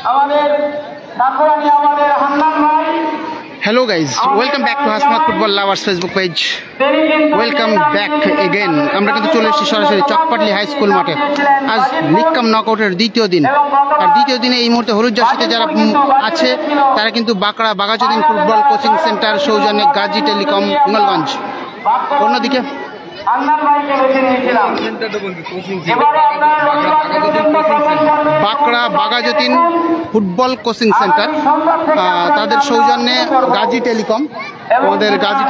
Hello guys, welcome back to Hasmat Football Lovers Facebook page. Welcome back again. আমরা কিন্তু চলে এসেছি সরাসরি চকপাটলি হাই স্কুল মাঠে। আজ লিগ কাম নকআউটের দ্বিতীয় দিন। আর দ্বিতীয় দিনে এই মুহূর্তে হলুদ জার্সিতে যারা আছে তারা কিন্তু Bankra Baghajatin football coaching centre সৌজন্যে গাজী টেলিকম হিঙ্গলগঞ্জ। অন্যদিকে Bankra Baghajatin football coaching centre তাদের সৌজন্যে গাজী টেলিকম, আমাদের গাজী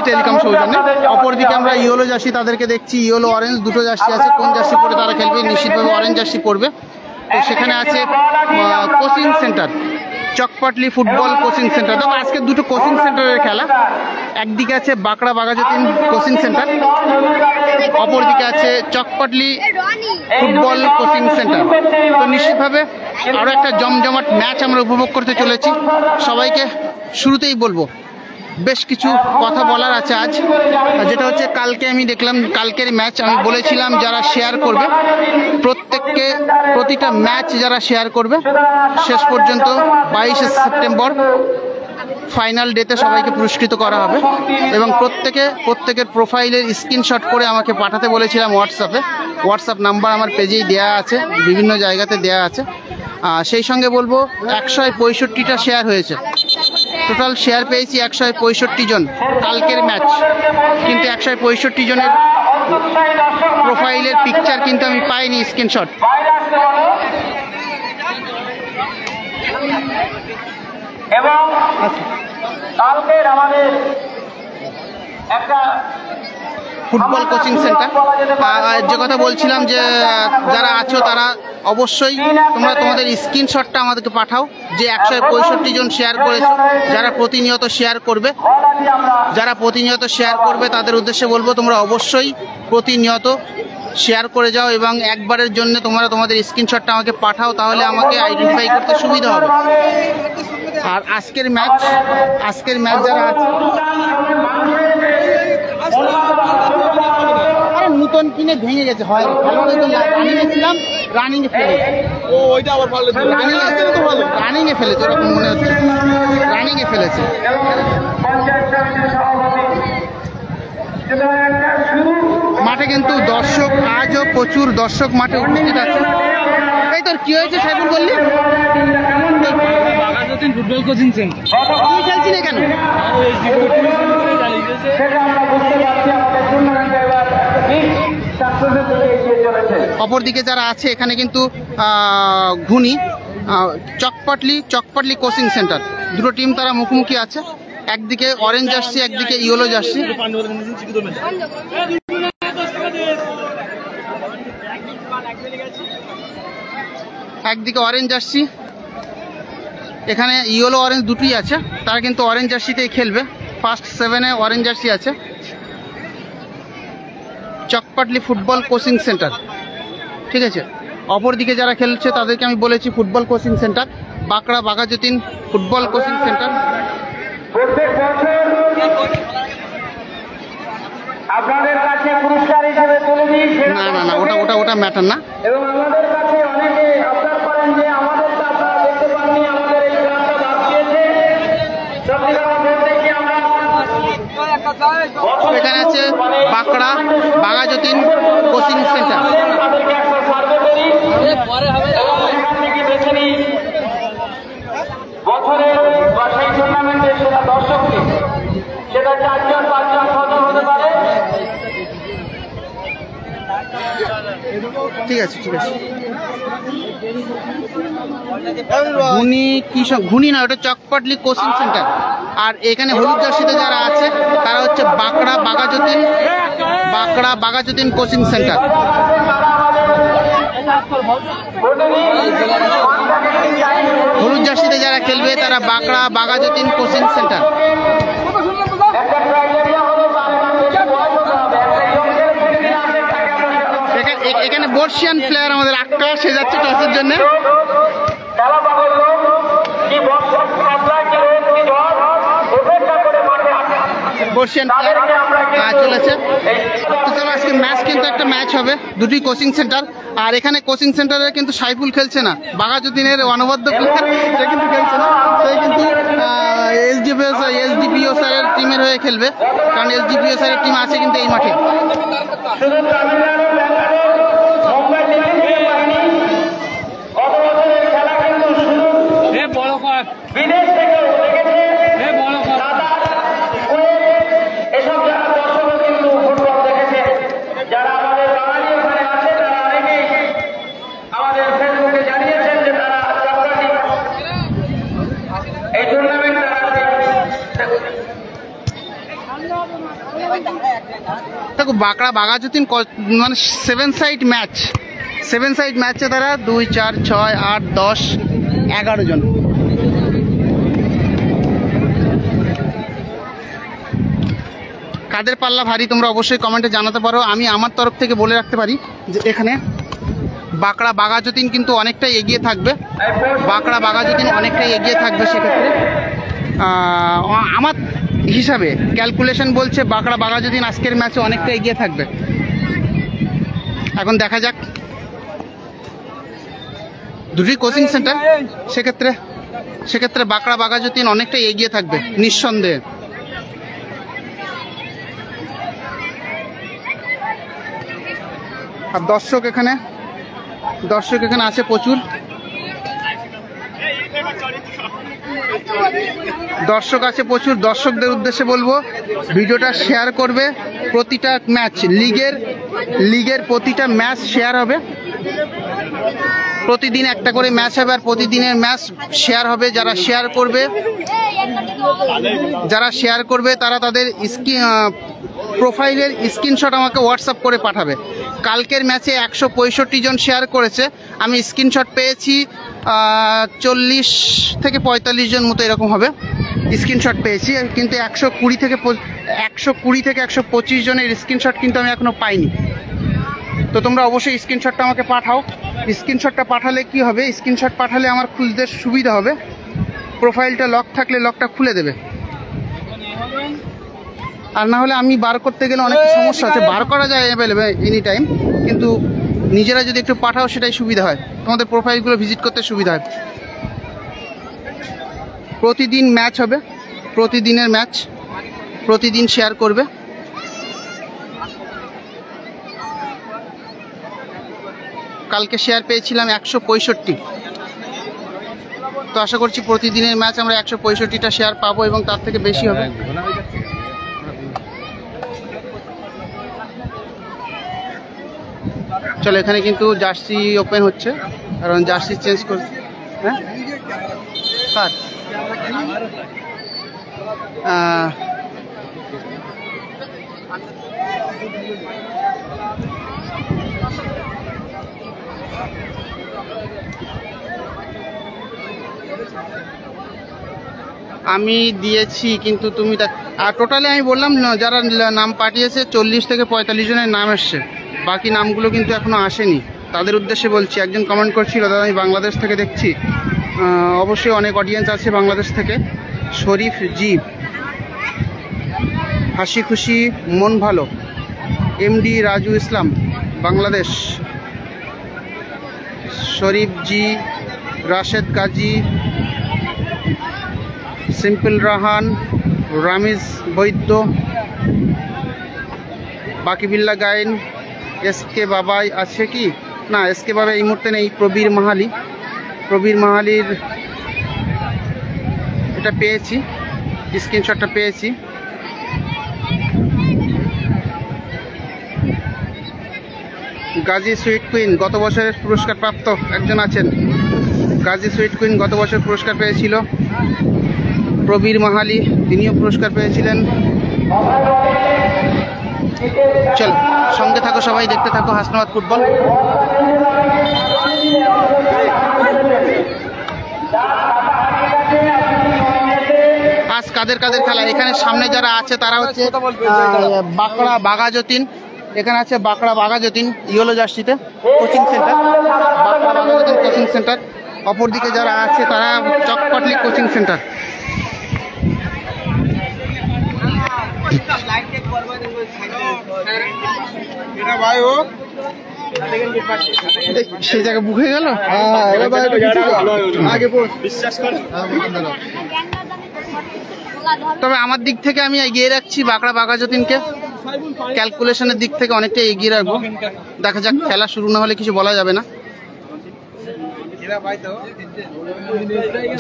টেলিকম সৌজন্যে। অপরদিকে আমরা ইয়েলো জার্সি তাদেরকে দেখছি, ইয়েলো অরেঞ্জ দুটো জার্সি আছে। কোন জার্সি পরে তারা খেলবে? নিশ্চিতভাবে অরেঞ্জ জার্সি পরবে। তো সেখানে আছে coaching centre Chakpatli football coaching centre. তবে আজকে দুটো কোচিং সেন্টারের খেলা, একদিকে আছে বাঁকড়া বাঘাযতীন কোচিং সেন্টার, অপরদিকে আছে চকপাটলি ফুটবল কোচিং সেন্টার। তো নিশ্চিতভাবে আরও একটা জমজমাট ম্যাচ আমরা উপভোগ করতে চলেছি। সবাইকে শুরুতেই বলবো বেশ কিছু কথা বলার আছে আজ, যেটা হচ্ছে কালকে আমি দেখলাম কালকের ম্যাচ আমি বলেছিলাম যারা শেয়ার করবে প্রত্যেককে প্রতিটা ম্যাচ যারা শেয়ার করবে শেষ পর্যন্ত 22শে সেপ্টেম্বর ফাইনাল ডেতে সবাইকে পুরস্কৃত করা হবে। এবং প্রত্যেকের প্রোফাইলের স্ক্রিনশট করে আমাকে পাঠাতে বলেছিলাম হোয়াটসঅ্যাপ নাম্বার আমার পেজেই দেয়া আছে, বিভিন্ন জায়গাতে দেয়া আছে। সেই সঙ্গে বলবো 165টা শেয়ার হয়েছে, টোটাল শেয়ার পেয়েছি 165 জন কালকের ম্যাচ। কিন্তু 165 জনের প্রোফাইলের পিকচার কিন্তু আমি পাইনি, স্ক্রিনশট। এবং কালকের আমাদের একটা ফুটবল কোচিং সেন্টার যে কথা বলছিলাম যে যারা আছো তারা অবশ্যই তোমরা তোমাদের স্ক্রিনশটটা আমাদেরকে পাঠাও যে 165 জন শেয়ার করেছো। যারা প্রতিনিয়ত শেয়ার করবে তাদের উদ্দেশ্যে বলবো তোমরা অবশ্যই প্রতিনিয়ত শেয়ার করে যাও এবং একবারের জন্য তোমরা তোমাদের স্ক্রিনশটটা আমাকে পাঠাও, তাহলে আমাকে আইডেন্টিফাই করতে সুবিধা হবে। আর আজকের ম্যাচ যারা আছে নতুন কিনে ভেঙে গেছে, হয় রানিংয়ে ছিলাম, রানিংয়ে ফেলেছে। ও ওইটা আবার ভালো রানিংয়ে ফেলেছে, ওরকম মনে হচ্ছে রানিংয়ে ফেলেছে। মাঠে কিন্তু দর্শক, আজও প্রচুর দর্শক মাঠে উপস্থিত আছে। এই তোর কি হয়েছে সাইফুল বললি? বাঘাযতীন ফুটবল কোচিং সেন্টার তুই খেলছি না কেন? অপরদিকে যারা আছে এখানে কিন্তু ঘুনি চকপাটলি কোচিং সেন্টার, দুটো টিম তারা মুখোমুখি আছে। একদিকে অরেঞ্জ জার্সি, একদিকে ইয়েলো জার্সি। একদিকে অরেঞ্জ জার্সি, এখানে ইয়েলো অরেঞ্জ দুটোই আছে। তারা কিন্তু অরেঞ্জ জার্সিতেই খেলবে। ফার্স্ট 7-এ অরেঞ্জ জার্সি আছে। চকপাটলি ফুটবল কোচিং সেন্টার, ঠিক আছে। অপরদিকে যারা খেলছে তাদেরকে আমি বলেছি football coaching centre Bankra Baghajatin football coaching centre. আপনাদের কাছে পুরস্কার হিসেবে তুলে দিই। না ওটা ম্যাটার না। এবং আমাদের কাছে অনেকে আবদার করেন যে আমাদেরটা আপনারা দেখতে পাননি, আমাদের এই গ্রামটা বাদ দিয়েছে। এখানে আছে বাঁকড়া বাঘাযতীন কোচিং সেন্টার। তাদেরকে একটা সার্ভে করি, এখান থেকে বেছে নিই বছরের বা সেই টুর্নামেন্টের সেটা দর্শককে, সেটা 4 জন 5 জন 6 জন হতে পারে। ঠিক আছে ঘুনি না, ওটা চকপাটলি কোচিং সেন্টার। আর এখানে হলুদ জার্সিতে যারা আছে তারা হচ্ছে বাঁকড়া বাঘাযতীন কোচিং সেন্টার। হলুদ জার্সিতে যারা খেলবে তারা বাঁকড়া বাঘাযতীন কোচিং সেন্টার। এখানে বর্ষিয়ান প্লেয়ার আমাদের আকাশ সে যাচ্ছে টসের জন্য। বর্ষিয়ান প্লেয়ার চলেছে। তো চলো আজকে ম্যাচ কিন্তু একটা ম্যাচ হবে, দুটি কোচিং সেন্টার। আর এখানে কোচিং সেন্টারে কিন্তু সাইফুল খেলছে না, বাঘাযতীনের অনবদ্য প্লেয়ার সে কিন্তু খেলছে না, সে কিন্তু এসডিপিও স্যারের টিমের হয়ে খেলবে, কারণ এসডিপিও স্যারের টিম আছে কিন্তু এই মাঠে। শুধু তামিলনাড়ু, ব্যাঙ্গালোর, মুম্বাই, দিল্লি থেকে পাইনি। গত বছরের খেলা কিন্তু শুধু বিদেশ থেকেও দেখেছে। কাতার, কুয়েত, এসব যারা দর্শকও কিন্তু ফুটবল দেখেছে। যারা আমাদের বাঙালি ওখানে আছে তারা অনেকেই আমাদের ফেসবুকে জানিয়েছেন যে তারা চক্রাটি এই টুর্নামেন্ট দেখো বাঁকড়া বাঘাযতীন মানে 7 সাইড ম্যাচে তারা 2, 4, 6, 8, 10, 11 জন। কাদের পাল্লা ভারী তোমরা অবশ্যই কমেন্টে জানাতে পারো। আমি আমার তরফ থেকে বলে রাখতে পারি যে এখানে বাঁকড়া বাঘাযতীন কিন্তু অনেকটাই এগিয়ে থাকবে, সেক্ষেত্রে আমার হিসাবে ক্যালকুলেশন বলছে বাঁকড়া বাঘাযতীন আজকের ম্যাচে অনেকটা এগিয়ে থাকবে। এখন দেখা যাক, দুটি কোচিং সেন্টার, সেক্ষেত্রে বাঁকড়া বাঘাযতীন অনেকটাই এগিয়ে থাকবে নিঃসন্দেহে। আর দর্শক এখানে আছে প্রচুর, দর্শকদের উদ্দেশ্যে বলবো ভিডিওটা শেয়ার করবে। প্রতিটা ম্যাচ লিগের প্রতিটা ম্যাচ শেয়ার হবে, প্রতিদিন একটা করে ম্যাচ হবে, আর প্রতিদিনের ম্যাচ শেয়ার হবে। যারা শেয়ার করবে তারা তাদের প্রোফাইলের স্ক্রিনশট আমাকে হোয়াটসঅ্যাপ করে পাঠাবে। কালকের ম্যাচে 165 জন শেয়ার করেছে, আমি স্ক্রিনশট পেয়েছি 40 থেকে 45 জন মতো এরকম হবে স্ক্রিনশট পেয়েছি, কিন্তু 120 থেকে 125 জনের স্ক্রিনশট কিন্তু আমি এখনো পাইনি। তো তোমরা অবশ্যই স্ক্রিনশটটা আমাকে পাঠাও। স্ক্রিনশটটা পাঠালে কি হবে, স্ক্রিনশট পাঠালে আমার খুঁজতে সুবিধা হবে। প্রোফাইলটা লক থাকলে লকটা খুলে দেবে, আর না হলে আমি বার করতে গেলে অনেক সমস্যা আছে। বার করা যায় অ্যাভেলেবেল এনি টাইম, কিন্তু নিজেরা যদি একটু পাঠাও সেটাই সুবিধা হয়, তোমাদের প্রোফাইলগুলো ভিজিট করতে সুবিধা হয়। প্রতিদিন ম্যাচ হবে, প্রতিদিনের ম্যাচ প্রতিদিন শেয়ার করবে। কালকে শেয়ার পেয়েছিলাম 165, তো আশা করছি প্রতিদিনের ম্যাচ আমরা 165টা শেয়ার পাবো এবং তার থেকে বেশি হবে। চলো, এখানে কিন্তু জার্সি ওপেন হচ্ছে, কারণ জার্সি চেঞ্জ করছে। হ্যাঁ স্যার, আমি দিয়েছি, কিন্তু তুমি আর টোটালি আমি বললাম যারা নাম পাঠিয়েছে 40 থেকে 45 জনের নাম এসছে, বাকি নামগুলো কিন্তু এখনো আসেনি। তাদের উদ্দেশ্যে বলছি, একজন কমেন্ট করছিল দাদা আমি বাংলাদেশ থেকে দেখছি। অবশ্যই অনেক অডিয়েন্স আছে বাংলাদেশ থেকে। শরীফ জি, হাসি খুশি মন ভালো, এমডি রাজু ইসলাম বাংলাদেশ, শরীফ জি, রাশেদ কাজী, সিম্পল রাহান, রামিজ বৈদ্য, বাকিবিল্লা গাইন, এসকে বাবাই আছে কি না, এসকে বাবাই এই মুহূর্তে নেই। প্রবীর মাহালির এটা পেয়েছি, স্ক্রিনশটটা পেয়েছি। গাজী সুইট কুইন গত বছরের পুরস্কার প্রাপ্ত একজন আছেন, গাজী সুইট কুইন গত বছর পুরস্কার পেয়েছিল। প্রবীর মাহালি তিনিও পুরস্কার পেয়েছিলেন। চল সঙ্গে থাকো সবাই, দেখতে থাকো হাসনাবাদ ফুটবল। আজ কাদের খেলা, এখানে সামনে যারা আছে তারা হচ্ছে বাঁকড়া বাঘাযতীন। এখানে আছে বাঁকড়া বাঘাযতীন ইয়েলো জার্সিতে coaching centre, Bankra Baghajatin coaching centre. অপরদিকে যারা আছে তারা চকপাটলি কোচিং সেন্টার। ভাই ও সেই জায়গায় বুক হয়ে গেল। তবে আমার দিক থেকে আমি এগিয়ে রাখছি বাঁকড়া বাঘাযতীনকে, ক্যালকুলেশনের দিক থেকে অনেকটা এগিয়ে রাখবো। দেখা যাক, খেলা শুরু না হলে কিছু বলা যাবে না।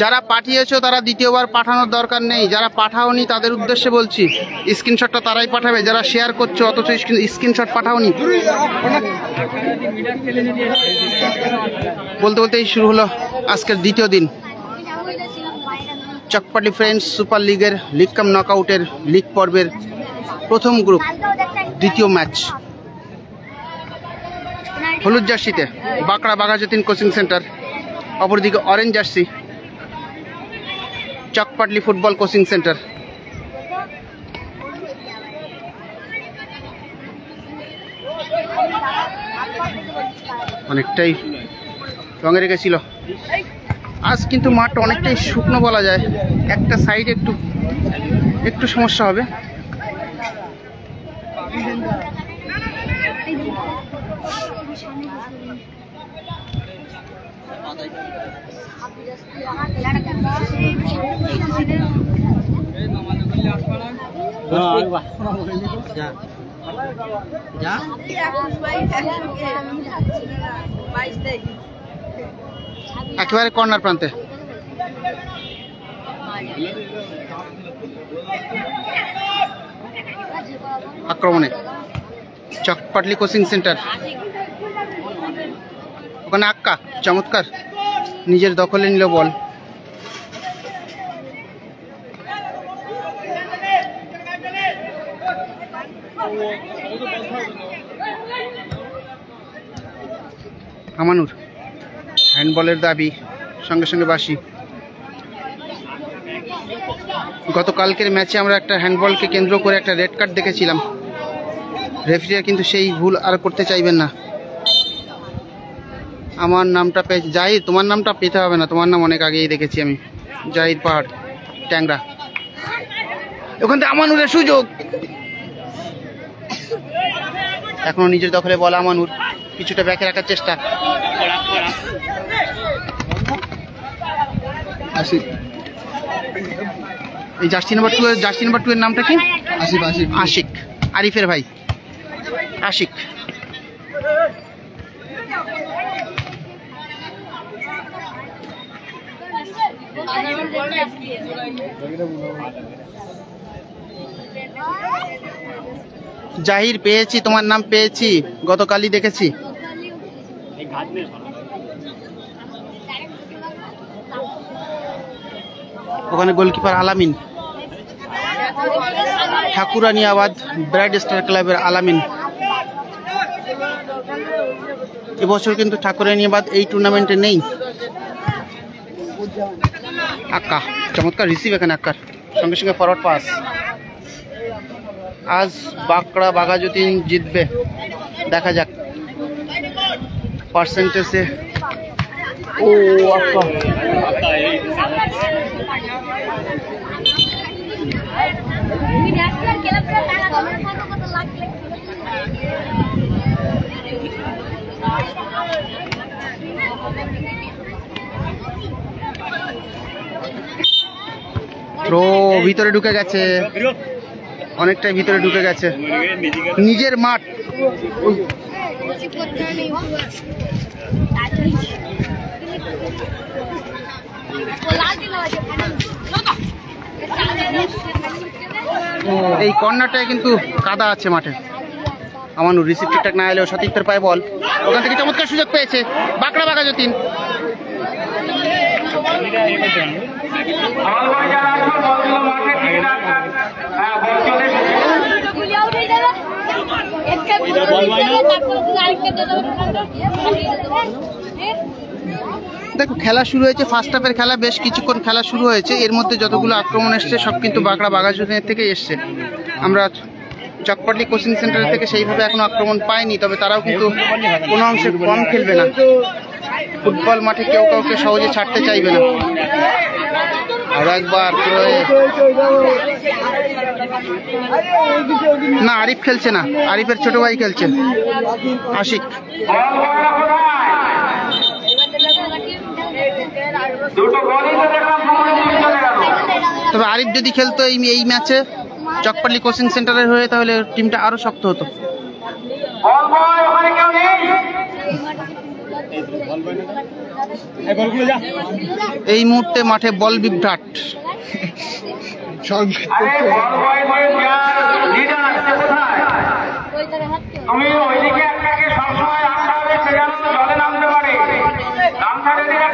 যারা পাঠিয়েছো তারা দ্বিতীয়বার পাঠানোর দরকার নেই, যারা পাঠাওনি তাদের উদ্দেশ্যে বলছি স্ক্রিনশটটা তারাই পাঠাবে যারা শেয়ার করছো, অথচ স্ক্রিনশট পাঠাওনি। বলতে বলতেই শুরু হলো আজকের দ্বিতীয় দিন চকপাটি ফ্রেন্ডস সুপার লিগের লিগ কাম নকআউটের লিগ পর্বের প্রথম গ্রুপ দ্বিতীয় ম্যাচ। হলুদ জার্সিতে বাঁকড়া বাঘাযতীন কোচিং সেন্টার, অপরদিকে orange jersey Chakpatli football coaching centre. অনেকটাই রঙে রেখেছিল। আজ কিন্তু মাঠটা অনেকটাই শুকনো বলা যায়, একটা সাইড একটু সমস্যা হবে। একেবারে কর্নার প্রান্তে আক্রমণে চকপাটলি কোচিং সেন্টার, ওখানে আক্কা চমৎকার নিজের দখলে নিল বল। আমানুর হ্যান্ডবলের দাবি, সঙ্গে সঙ্গে বাসি। গতকালকের ম্যাচে আমরা একটা হ্যান্ডবলকে কেন্দ্র করে একটা রেড কার্ড দেখেছিলাম, রেফারিরা কিন্তু সেই ভুল আর করতে চাইবেন না। আমার নামটা পেয়েছি জাহিদ, তোমার নামটা পেতে হবে না, তোমার নাম অনেক আগেই দেখেছি আমি, জাহিদ পাহাড় ট্যাংরা। ওখান থেকে আমানুরের সুযোগ, এখনো নিজের দখলে বল আমানুর, কিছুটা ব্যাকে রাখার চেষ্টা। এই জার্সি নাম্বার 2 এর নামটা কি? আশিক, আরিফের ভাই আশিক। জাহির পেয়েছি, তোমার নাম পেয়েছি, গতকালই দেখেছি। ওখানে গোলকিপার আলামিন, ঠাকুরানিয়াবাদ ব্রাইট স্টার ক্লাবের আলামিন। এবছর কিন্তু ঠাকুরানিয়াবাদ এই টুর্নামেন্টে নেই। আক্কা চমৎকার রিসিভ এখানে আক্কার, সঙ্গে সঙ্গে ফরওয়ার্ড পাস। আজ বাঁকড়া বাঘাযতীন জিতবে, দেখা যাক পার্সেন্টেজে। ও আক্কা থ্রো ভিতরে ঢুকে গেছে, অনেকটাই ভিতরে ঢুকে গেছে, নিজের মাঠ। এই কর্নারটায় কিন্তু কাদা আছে মাঠে। আমানুর রিসিভ ঠিকঠাক না এলেও সতীর্থের পায়ে বল, ওখান থেকে চমৎকার সুযোগ পেয়েছে বাঁকড়া বাঘাযতীন। দেখো খেলা শুরু হয়েছে, ফার্স্ট হাফের খেলা, বেশ কিছুক্ষণ খেলা শুরু হয়েছে। এর মধ্যে যতগুলো আক্রমণ এসছে সব কিন্তু বাঁকড়া বাঘাযতীনের থেকে এসছে। আমরা চকপাটলি কোচিং সেন্টার থেকে সেইভাবে এখনো আক্রমণ পাইনি, তবে তারাও কিন্তু কোনো অংশে কম খেলবে না। ফুটবল মাঠে কেউ কাউকে সহজে ছাড়তে চাইবে না। আর একবার না, আরিফ খেলছে না, আরিফের ছোট ভাই খেলছে আশিক। তবে আরিফ যদি খেলতো এই ম্যাচে চকপাটলি কোচিং সেন্টারের হয়ে, তাহলে টিমটা আরো শক্ত হতো। এই মুহূর্তে মাঠে বল বিভ্রাট।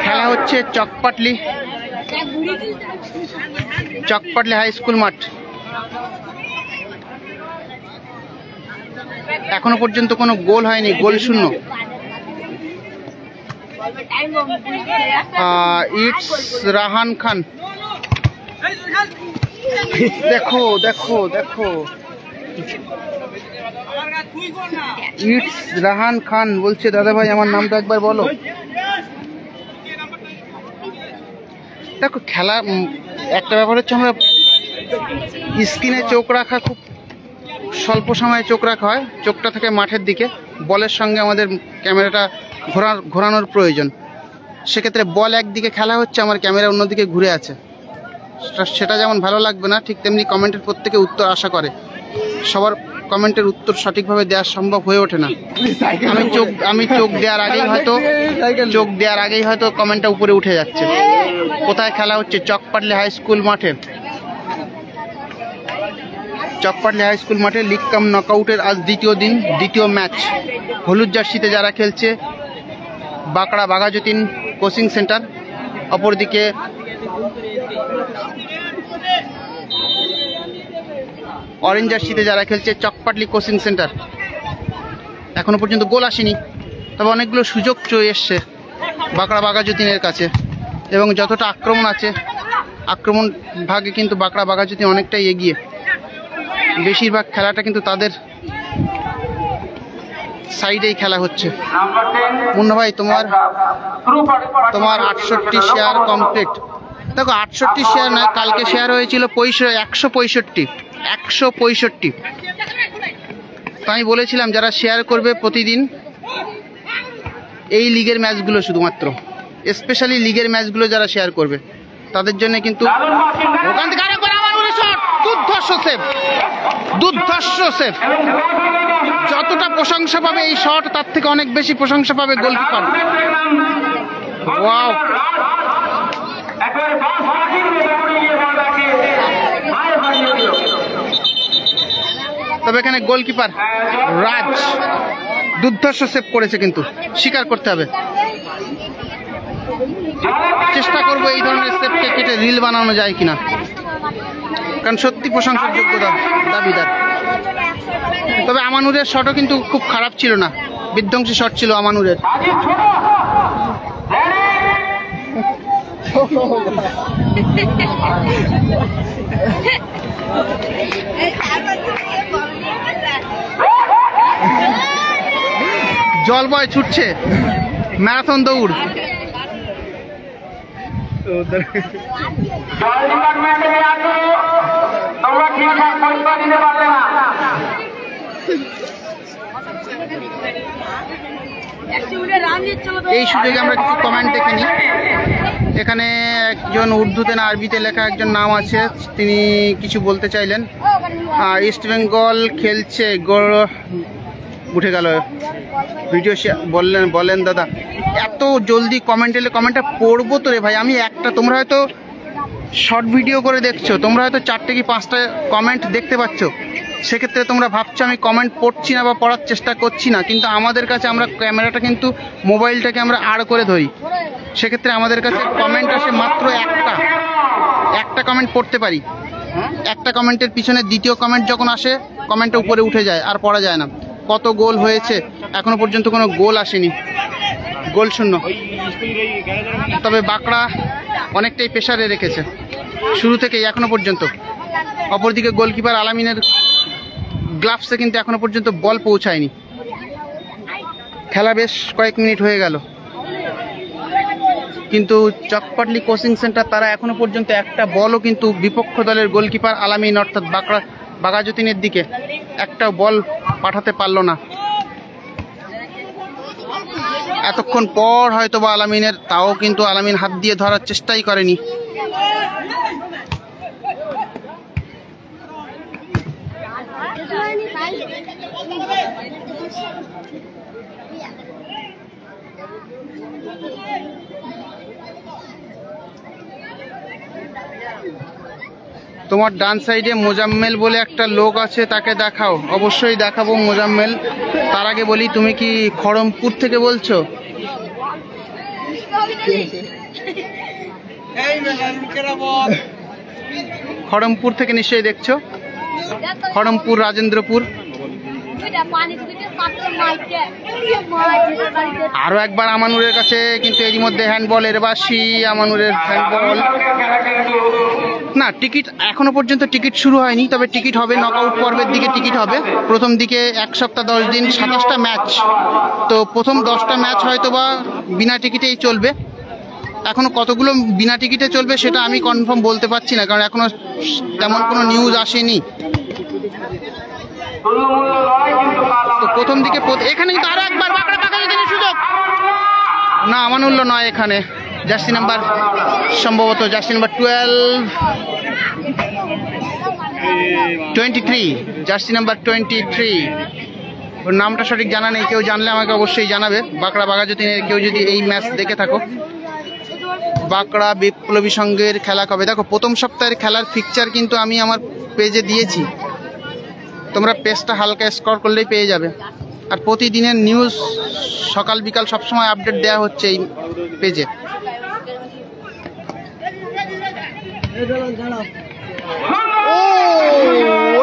খেলা হচ্ছে চকপাটলি হাই স্কুল মাঠ। এখনো পর্যন্ত কোনো গোল হয়নি, গোল শূন্য। ইটস রাহান খান, দেখো দেখো দেখো, ইটস রাহান খান বলছে, দাদা ভাই আমার নামটা একবার বলো। দেখো খেলা একটা ব্যাপার হচ্ছে, আমরা স্ক্রিনে চোখ রাখা খুব স্বল্প সময়ে চোখ রাখা হয়, চোখটা থাকে মাঠের দিকে, বলের সঙ্গে আমাদের ক্যামেরাটা ঘোরানোর প্রয়োজন। সেক্ষেত্রে বল একদিকে খেলা হচ্ছে, আমার ক্যামেরা অন্যদিকে ঘুরে আছে, সেটা যেমন ভালো লাগবে না, ঠিক তেমনি কমেন্টের প্রত্যেকে উত্তর আশা করে। সবার কমেন্টের উত্তর সঠিকভাবে দেওয়া সম্ভব হয়ে ওঠে না। আমি চোখ দেওয়ার আগেই হয়তো কমেন্টটা উপরে উঠে যাচ্ছে। কোথায় খেলা হচ্ছে? চকপাটলি হাই স্কুল মাঠে। চকপাটলি হাই স্কুল মাঠে লিগ কাম নকআউটের আজ দ্বিতীয় দিন, দ্বিতীয় ম্যাচ। হলুদ জার্সিতে যারা খেলছে বাঁকড়া বাঘাযতীন কোচিং সেন্টার, অপরদিকে অরেঞ্জ জার্সিতে যারা খেলছে চকপাটলি কোচিং সেন্টার। এখনো পর্যন্ত গোল আসেনি, তবে অনেকগুলো সুযোগ চলে এসছে বাঁকড়া বাঘাযতীনের কাছে, এবং যতটা আক্রমণ আছে, আক্রমণ ভাগে কিন্তু বাঁকড়া বাঘাযতীন অনেকটাই এগিয়ে। বেশিরভাগ খেলাটা কিন্তু তাদের সাইডেই খেলা হচ্ছে। মুন্না ভাই, তোমার 68 শেয়ার কমপ্লিট। দেখো 68 শেয়ার নয়, কালকে শেয়ার হয়েছিল 165। তো আমি বলেছিলাম যারা শেয়ার করবে প্রতিদিন এই লিগের ম্যাচগুলো, শুধুমাত্র স্পেশালি লিগের ম্যাচগুলো যারা শেয়ার করবে তাদের জন্য কিন্তু ওখান থেকে দুর্ধর্ষ সেভ। যতটা প্রশংসা পাবে এই শট, তার থেকে অনেক বেশি প্রশংসা পাবে গোলকিপার। ওয়াও, তবে এখানে গোলকিপার রাজ দুর্ধর্ষ সেভ করেছে, কিন্তু স্বীকার করতে হবে। চেষ্টা করবো এই ধরনের সেভকে কেটে রিল বানানো যায় কিনা, কারণ সত্যি প্রশংসার যোগ্যতা দাবিদার। তবে আমানুরের শটও কিন্তু খুব খারাপ ছিল না, বিধ্বংসী শট ছিল আমানুরের। জল বয় ছুটছে, ম্যারাথন দৌড়। এই সুযোগে আমরা কিছু কমেন্ট দেখে নিই। এখানে একজন উর্দুতে না আরবিতে লেখা একজন নাম আছে, তিনি কিছু বলতে চাইলেন। ইস্ট বেঙ্গল খেলছে, গোল উঠে গেল ভিডিও বলেন দাদা। এত জলদি কমেন্ট এলে কমেন্টটা পড়বো তো রে ভাই। আমি একটা, তোমরা হয়তো শর্ট ভিডিও করে দেখছো, তোমরা হয়তো 4টে কি 5টা কমেন্ট দেখতে পাচ্ছ, সেক্ষেত্রে তোমরা ভাবছো আমি কমেন্ট পড়ছি না বা পড়ার চেষ্টা করছি না, কিন্তু আমাদের কাছে আমরা ক্যামেরাটা কিন্তু মোবাইলটাকে আমরা আড় করে ধরি, সেক্ষেত্রে আমাদের কাছে কমেন্ট আসে মাত্র একটা কমেন্ট পড়তে পারি। একটা কমেন্টের পিছনে দ্বিতীয় কমেন্ট যখন আসে, কমেন্টটা উপরে উঠে যায়, আর পড়া যায় না। কত গোল হয়েছে? এখনো পর্যন্ত কোনো গোল আসেনি, গোল শূন্য। তবে বাঁকড়া অনেকটাই প্রেসারে রেখেছে শুরু থেকেই এখনো পর্যন্ত। অপরদিকে গোলকিপার আলামিনের গ্লাভসে কিন্তু এখনো পর্যন্ত বল পৌঁছায়নি। খেলা বেশ কয়েক মিনিট হয়ে গেল। কিন্তু চকপাটলি কোচিং সেন্টার তারা এখনো পর্যন্ত একটা বলও কিন্তু বিপক্ষ দলের গোলকিপার আলামিন অর্থাৎ বাঘাযতীনের দিকে একটা বল পাঠাতে পারলো না। এতক্ষণ পর হয়তো বা আলামিনের, তাও কিন্তু আলামিন হাত দিয়ে ধরার চেষ্টাই করেনি। তোমার ডান সাইডে মোজাম্মেল বলে একটা লোক আছে, তাকে দেখাও। অবশ্যই দেখাবো মোজাম্মেল। তার আগে বলি, তুমি কি খড়মপুর থেকে বলছো? খড়মপুর থেকে নিশ্চয়ই দেখছো, খড়মপুর রাজেন্দ্রপুর। আরো একবার আমানুরের কাছে, কিন্তু এরই মধ্যে হ্যান্ডবলের বাসি, আমানুরের হ্যান্ডবল না। টিকিট এখনো পর্যন্ত টিকিট শুরু হয়নি, তবে টিকিট হবে নকআউট পর্বের দিকে টিকিট হবে। প্রথম দিকে 1 সপ্তাহ 10 দিন 27টা ম্যাচ, তো প্রথম 10টা ম্যাচ হয়তো বা বিনা টিকিটেই চলবে। এখনো কতগুলো বিনা টিকিটে চলবে সেটা আমি কনফার্ম বলতে পারছি না, কারণ এখনো তেমন কোনো নিউজ আসেনি। তো প্রথম দিকে এখানে কিন্তু আরো একবার সুযোগ না, আমানুল্লাহ নয়, এখানে জার্সি নাম্বার, সম্ভবত জার্সি নাম্বার 23, জার্সি নাম্বার 23। ওর নামটা সঠিক জানা নেই, কেউ জানলে আমাকে অবশ্যই জানাবে। বাঘাযতীনের কেউ যদি এই ম্যাচ দেখে থাকো। বাঁকড়া বিপ্লবী সংঘের খেলা কবে? দেখো, প্রথম সপ্তাহের খেলার ফিকচার কিন্তু আমি আমার পেজে দিয়েছি, তোমরা পেজটা হালকা স্ক্রল করলেই পেয়ে যাবে। আর প্রতিদিনের নিউজ সকাল বিকাল সবসময় আপডেট দেওয়া হচ্ছে এই পেজে। ও,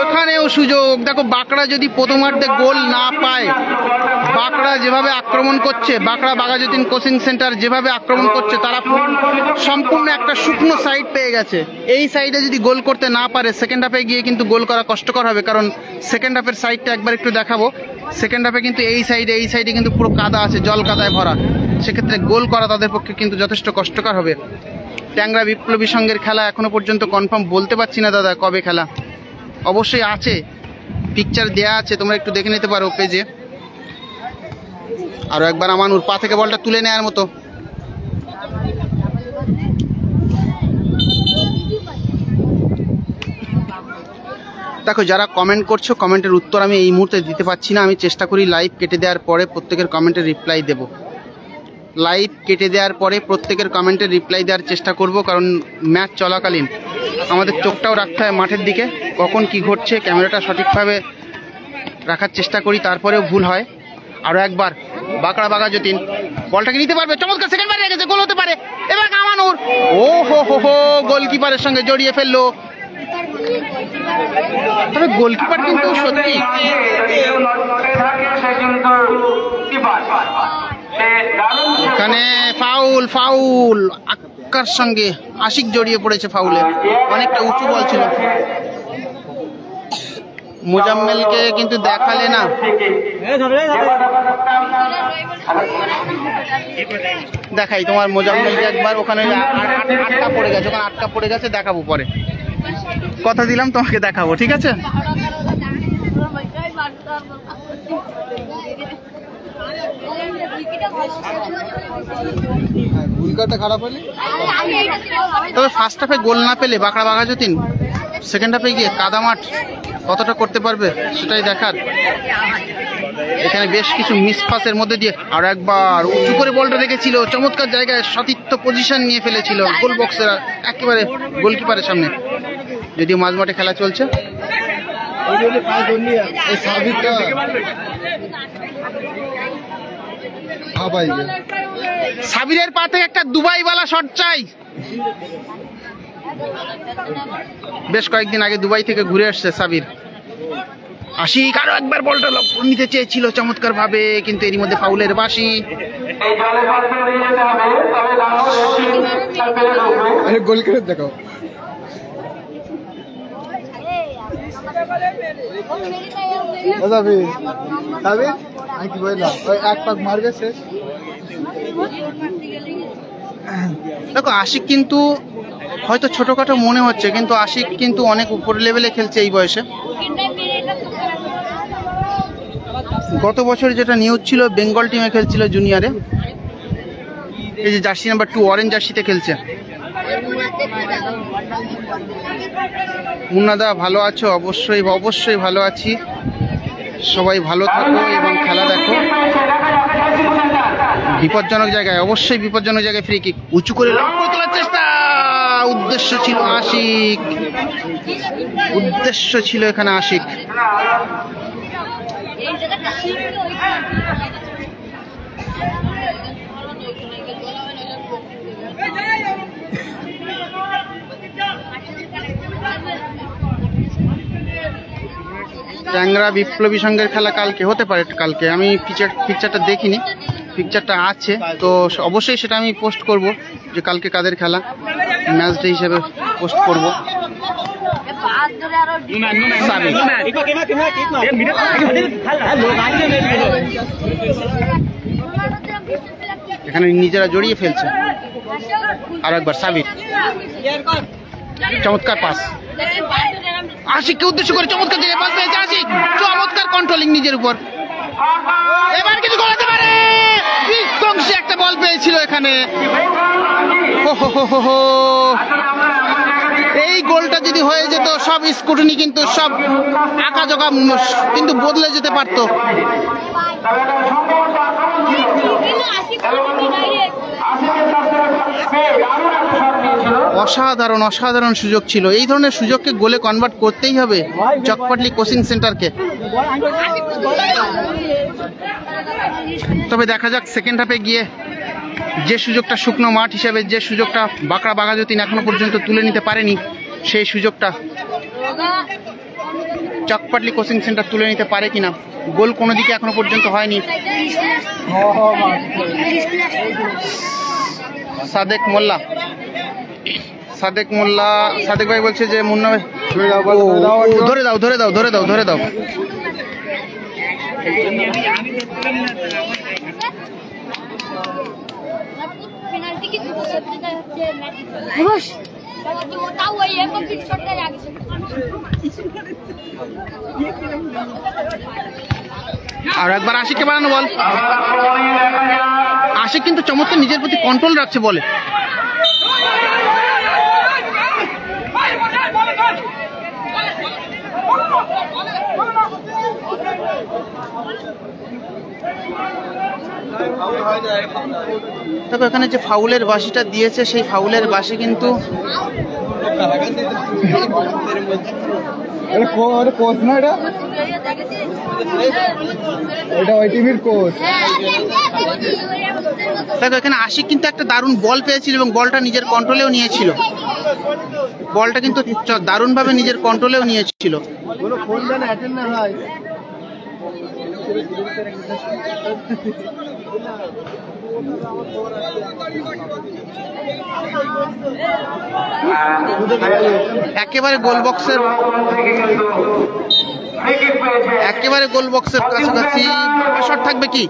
ওখানেও সুযোগ। দেখো, বাঁকড়া যদি প্রথমার্ধে গোল না পায়, বাঁকড়া যেভাবে আক্রমণ করছে, বাঘাযতীন কোচিং সেন্টার যেভাবে আক্রমণ করছে, তারা সম্পূর্ণ একটা শুকনো সাইড পেয়ে গেছে। এই সাইডে যদি গোল করতে না পারে, সেকেন্ড হাফে গিয়ে কিন্তু গোল করা কষ্টকর হবে। কারণ সেকেন্ড হাফের সাইডটা একবার একটু দেখাবো। সেকেন্ড হাফে কিন্তু এই সাইডে কিন্তু পুরো কাদা আছে, জল কাদায় ভরা। সেক্ষেত্রে গোল করা তাদের পক্ষে কিন্তু যথেষ্ট কষ্টকর হবে। ট্যাংরা বিপ্লবী সংঘের খেলা এখনো পর্যন্ত কনফার্ম বলতে পারছি না দাদা, কবে খেলা। অবশ্যই আছে, পিকচার দেয়া আছে, তোমরা একটু দেখে নিতে পারো পেজে। আরো একবার আমানুর পা থেকে বলটা তুলে নেওয়ার মতো। দেখো, যারা কমেন্ট করছো, কমেন্টের উত্তর আমি এই মুহূর্তে দিতে পারছি না। আমি চেষ্টা করি লাইভ কেটে দেওয়ার পরে প্রত্যেকের কমেন্টের রিপ্লাই দেব। লাইভ কেটে দেওয়ার পরে প্রত্যেকের কমেন্টের রিপ্লাই দেওয়ার চেষ্টা করব, কারণ ম্যাচ চলাকালীন আমাদের চোখটাও রাখতে হয় মাঠের দিকে, কখন কি ঘটছে ক্যামেরাটা সঠিকভাবে রাখার চেষ্টা করি, তারপরেও ভুল হয়। আরো একবার বাঘাযতীন বলটাকে নিতে পারবে, চমৎকার সেকেন্ড বার রেখেছে, গোল হতে পারে। এবার আমানুর, ও হো গোলকিপারের সঙ্গে জড়িয়ে ফেললো। তবে গোলকিপার কিন্তু সত্যি এখানে ফাউল আক্কার সঙ্গে আশিক জড়িয়ে পড়েছে ফাউলে। অনেকটা উঁচু বল ছিল। মোজাম্মেলকে কিন্তু দেখালে না। দেখাই তোমার মোজাম্মেলকে একবার, ওখানে আটকা পড়ে গেছে, ওখানে আটকা পড়ে গেছে, দেখাবো পরে। কথা দিলাম তোমাকে দেখাবো, ঠিক আছে? তবে ফার্স্ট হাফে গোল না পেলে বাঘাযতীন সেকেন্ড হাফে গিয়ে কাদা মাঠ কতটা করতে পারবে সেটাই দেখার। এখানে বেশ কিছু মিসপাসের মধ্যে দিয়ে আর একবার উঁচু করে বলটা রেখেছিল, চমৎকার জায়গায় সতীর্থ পজিশন নিয়ে ফেলেছিল গোল বক্সের একেবারে গোলকিপারের সামনে। যদিও মাঝ মাঠে খেলা চলছে। সাবিরের পা থেকে একটা দুবাইওয়ালা শট চাই। বেশ কয়েকদিন আগে দুবাই থেকে ঘুরে আসছে সাবির। আশিক আরো একবার বলটা নিতে চেয়েছিল চমৎকার ভাবে, কিন্তু এরই মধ্যে ফাউলের বাঁশি। গোল করে দেখো। এক পাক মারবে শেষ। দেখো আশিক কিন্তু হয়তো ছোটখাটো মনে হচ্ছে, কিন্তু আশিক কিন্তু অনেক উপর লেভেলে খেলছে এই বয়সে। গত বছর যেটা নিউজ ছিল, বেঙ্গল টিমে খেলছিল জুনিয়রে। এই যে জার্সি নাম্বার 2 অরেঞ্জ জার্সিতে খেলছে। মুন্নাদা ভালো আছো? অবশ্যই অবশ্যই ভালো আছি। সবাই ভালো থাকো এবং খেলা দেখো। বিপজ্জনক জায়গায়, অবশ্যই বিপজ্জনক জায়গায় ফ্রি কিক, উঁচু করে লক্ষ্য তোলার চেষ্টা। উদ্দেশ্য ছিল আশিক, উদ্দেশ্য ছিল এখানে আশিক। ট্যাংরা বিপ্লবী সংঘের খেলা কালকে হতে পারে। কালকে আমি পিকচারটা দেখিনি, পিকচারটা আছে তো অবশ্যই সেটা আমি পোস্ট করব যে কালকে কাদের খেলা, ম্যাচ ডে হিসেবে পোস্ট করব। এখানে নিজেরা জড়িয়ে ফেলছে। আর একবার সাবির, চমৎকার পাস আশিককে উদ্দেশ্য করে, চমৎকার জায়গায় পাস পেয়েছে আশিক, চমৎকার কন্ট্রোলিং নিজের উপর। এবার কিছু গলাতে পারে, বিধ্বংসী একটা বল পেয়েছিল এখানে। এই গোলটা যদি হয়ে যেত, সব স্কুটনি কিন্তু সব আঁকাজোকা কিন্তু বদলে যেতে পারতো। অসাধারণ অসাধারণ সুযোগ ছিল। এই ধরনের সুযোগকে গোলে কনভার্ট করতেই হবে চকপাটলি কোচিং সেন্টারকে। তবে দেখা যাক সেকেন্ড হাফে গিয়ে যে সুযোগটা শুকনো মাঠ হিসেবে, যে সুযোগটা বাঁকড়া বাঘাযতীন এখনো পর্যন্ত তুলে নিতে পারেনি, সেই সুযোগটা চকপাটলি কোচিং সেন্টার তুলে নিতে পারে কিনা। গোল কোনো দিকে এখনো পর্যন্ত হয়নি। সাদেক মোল্লা, সাদেক ভাই বলছে যে মুন্না ভাই ধরে দাও ধরে দাও ধরে দাও ধরে দাও। আর একবার আশিককে বানানো বল। আশিক কিন্তু চমৎকার নিজের প্রতি কন্ট্রোল রাখছে বলে। দেখো এখানে যে ফাউলের বাঁশিটা দিয়েছে, সেই ফাউলের বাঁশি কিন্তু দেখো এখানে আশিক কিন্তু একটা দারুণ বল পেয়েছিল এবং বলটা নিজের কন্ট্রোলেও নিয়েছিল। বলটা কিন্তু দারুণভাবে নিজের কন্ট্রোলেও নিয়েছিল। একেবারে গোল বক্সের কাছাকাছি শট থাকবে কি?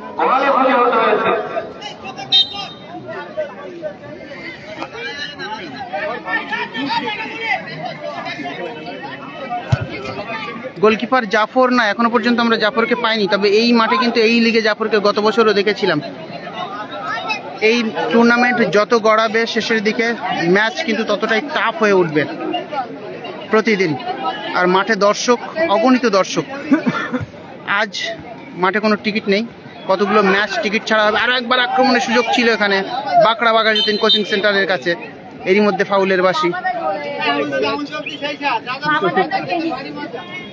গোলকিপার জাফর না, এখনো পর্যন্ত আমরা জাফরকে পাইনি। তবে এই মাঠে কিন্তু এই লিগে জাফরকে গত বছরও দেখেছিলাম। এই টুর্নামেন্ট যত গড়াবে শেষের দিকে ম্যাচ কিন্তু ততটাই টাফ হয়ে উঠবে প্রতিদিন। আর মাঠে দর্শক, অগণিত দর্শক। আজ মাঠে কোনো টিকিট নেই, কতগুলো ম্যাচ টিকিট ছাড়া হবে। আরও একবার আক্রমণের সুযোগ ছিল এখানে বাঁকড়া বাঘাযতীন কোচিং সেন্টারের কাছে। এরই মধ্যে ফাউলের বাঁশি।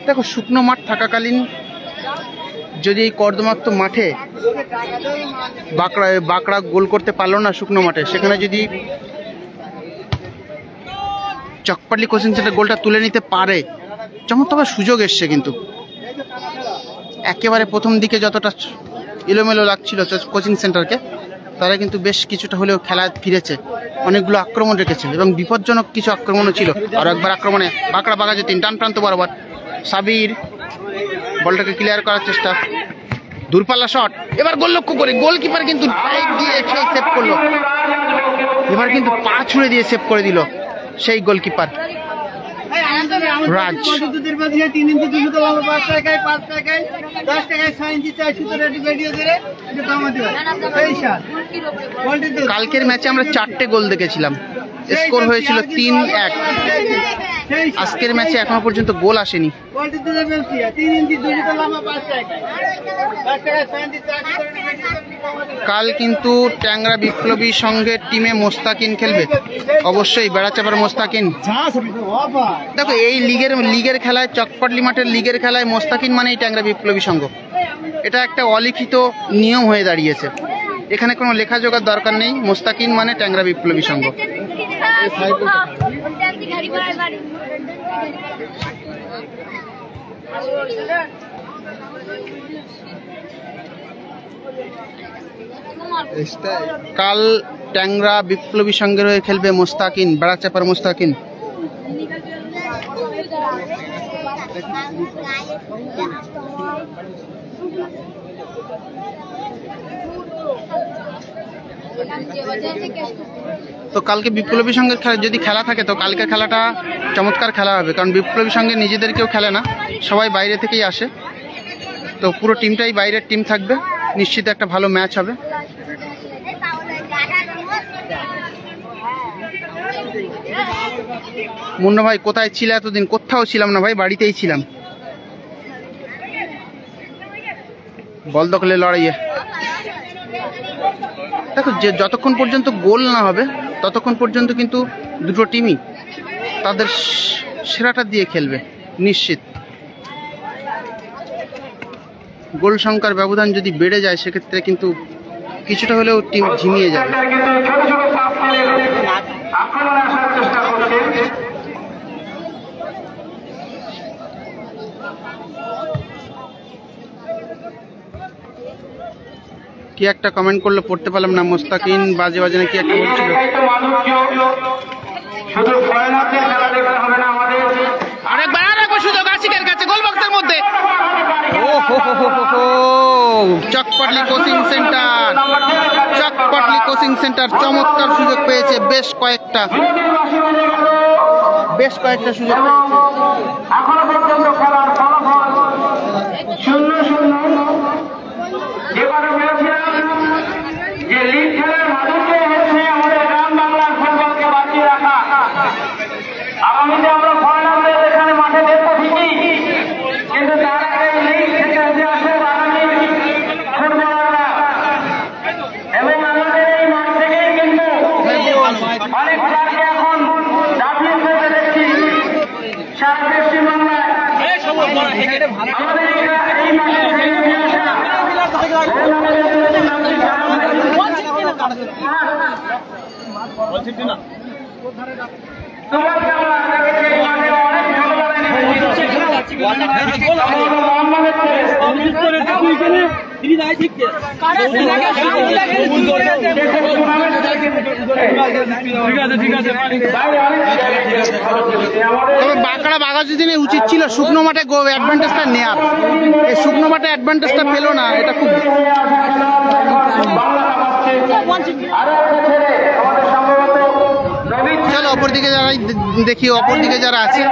দেখো শুকনো মাঠ থাকাকালীন যদি এই কর্দমাক্ত মাঠে বাঁকড়া গোল করতে পারলো না শুকনো মাঠে, সেখানে যদি চকপাটলি কোচিং সেন্টার গোলটা তুলে নিতে পারে, চমৎকার সুযোগ এসছে। কিন্তু একেবারে প্রথম দিকে যতটা এলোমেলো লাগছিল কোচিং সেন্টারকে, তারা কিন্তু বেশ কিছুটা হলেও খেলা ফিরেছে, অনেকগুলো আক্রমণ রেখেছে এবং বিপজ্জনক কিছু আক্রমণও ছিল। আর একবার আক্রমণে বাঁকড়া বাঘাযতীন ডান প্রান্ত বরাবর সাবির বলটাকে ক্লিয়ার করার চেষ্টা, দূরপাল্লা শট। এবার গোল লক্ষ্য করে গোলকিপার কিন্তু সেভ করলো। এবার কিন্তু পা ছুঁড়ে দিয়ে সেভ করে দিল সেই গোলকিপার রাজ। 3 ইঞ্চি 2 সুতো লম্বা 5 টাকায় 5 টাকায় 10 টাকায় 6 ইঞ্চি 4 সুতো রেডি ভিডিও ধরে এটা কামাতে হয়। এই শাল কালকের ম্যাচে আমরা 4টে গোল দেখেছিলাম, স্কোর হয়েছিল 3-1। আজকের ম্যাচে এখনো পর্যন্ত গোল আসেনি। 3 ইঞ্চি 2 সুতো লম্বা 5 টাকায় 10 টাকায় 6 ইঞ্চি 4 সুতো রেডি ভিডিও কাল কিন্তু ট্যাংরা বিপ্লবী সঙ্গে টিমে মোস্তাকিন খেলবে, অবশ্যই বেড়াচাপার মোস্তাকিন। দেখো এই লিগের খেলায়, চকপাটলি মাঠের লিগের খেলায় মোস্তাকিন মানেই ট্যাংরা বিপ্লবী সংঘ। এটা একটা অলিখিত নিয়ম হয়ে দাঁড়িয়েছে, এখানে কোনো লেখাজোখার দরকার নেই। মোস্তাকিন মানে ট্যাংরা বিপ্লবী সংঘ। কাল ট্যাংরা বিপ্লবী সংঘের হয়ে খেলবে মোস্তাকিন, বেড়াচাপার মোস্তাকিন। তো কালকে বিপ্লবী সঙ্গে যদি খেলা থাকে তো কালকের খেলাটা চমৎকার খেলা হবে, কারণ বিপ্লবী সঙ্গে নিজেদেরকেও খেলে না, সবাই বাইরে থেকেই আসে। তো পুরো টিমটাই বাইরের টিম থাকবে, নিশ্চিত একটা ভালো ম্যাচ হবে। মুন্না ভাই কোথায় ছিল এতদিন? কোথাও ছিলাম না ভাই, বাড়িতেই ছিলাম। বল দখলে লড়াইয়ে দেখো, যে যতক্ষণ পর্যন্ত গোল না হবে ততক্ষণ পর্যন্ত কিন্তু দুটো টিমই তাদের সেরাটা দিয়ে খেলবে নিশ্চিত। গোল সংখ্যার ব্যবধান যদি বেড়ে যায় সেক্ষেত্রে কিন্তু কিছুটা হলেও টিম ঝিমিয়ে যাবে। কি একটা কমেন্ট করলো, পড়তে পারলাম না। মোস্তাকিন বাজে বাজে না কি একটা বলছিল। আরেকবার সুযোগ আশিকের কাছে, গোল বক্সের মধ্যে। চকপাটলি কোচিং সেন্টার, চকপাটলি কোচিং সেন্টার চমৎকার সুযোগ পেয়েছে, বেশ কয়েকটা সুযোগ পেয়েছে। এখনো পর্যন্ত খেলার ফলাফল 0-0। এবারে বলেছিলাম যে লিগ খেলার মাধুর্য হচ্ছে আমাদের গ্রাম বাংলার ফুটবলকে বাঁচিয়ে রাখা। আগামীতে আমরা ফরেনারদের এখানে মাঠে দেখবো ঠিকই, কিন্তু তার আগে লিগ থেকে উঠে আসে আগামী ফুটবলাররা। এবং আমাদের এই মাঠ থেকেই কিন্তু অনেক প্লেয়ারকে এখন দাবিয়ে ফেলতে দেখছি সারা পশ্চিমবাংলায়। আমাদের এই মাঠে থেকে উঠে আসা তবে বাঁকড়া বাঘাযতীনের উচিত ছিল শুকনো মাঠে অ্যাডভান্টেজটা নেওয়ার। এই শুকনো মাঠে অ্যাডভান্টেজটা পেলো না, এটা খুব। চলো অপরদিকে দেখি, অপরদিকে যারা আছে,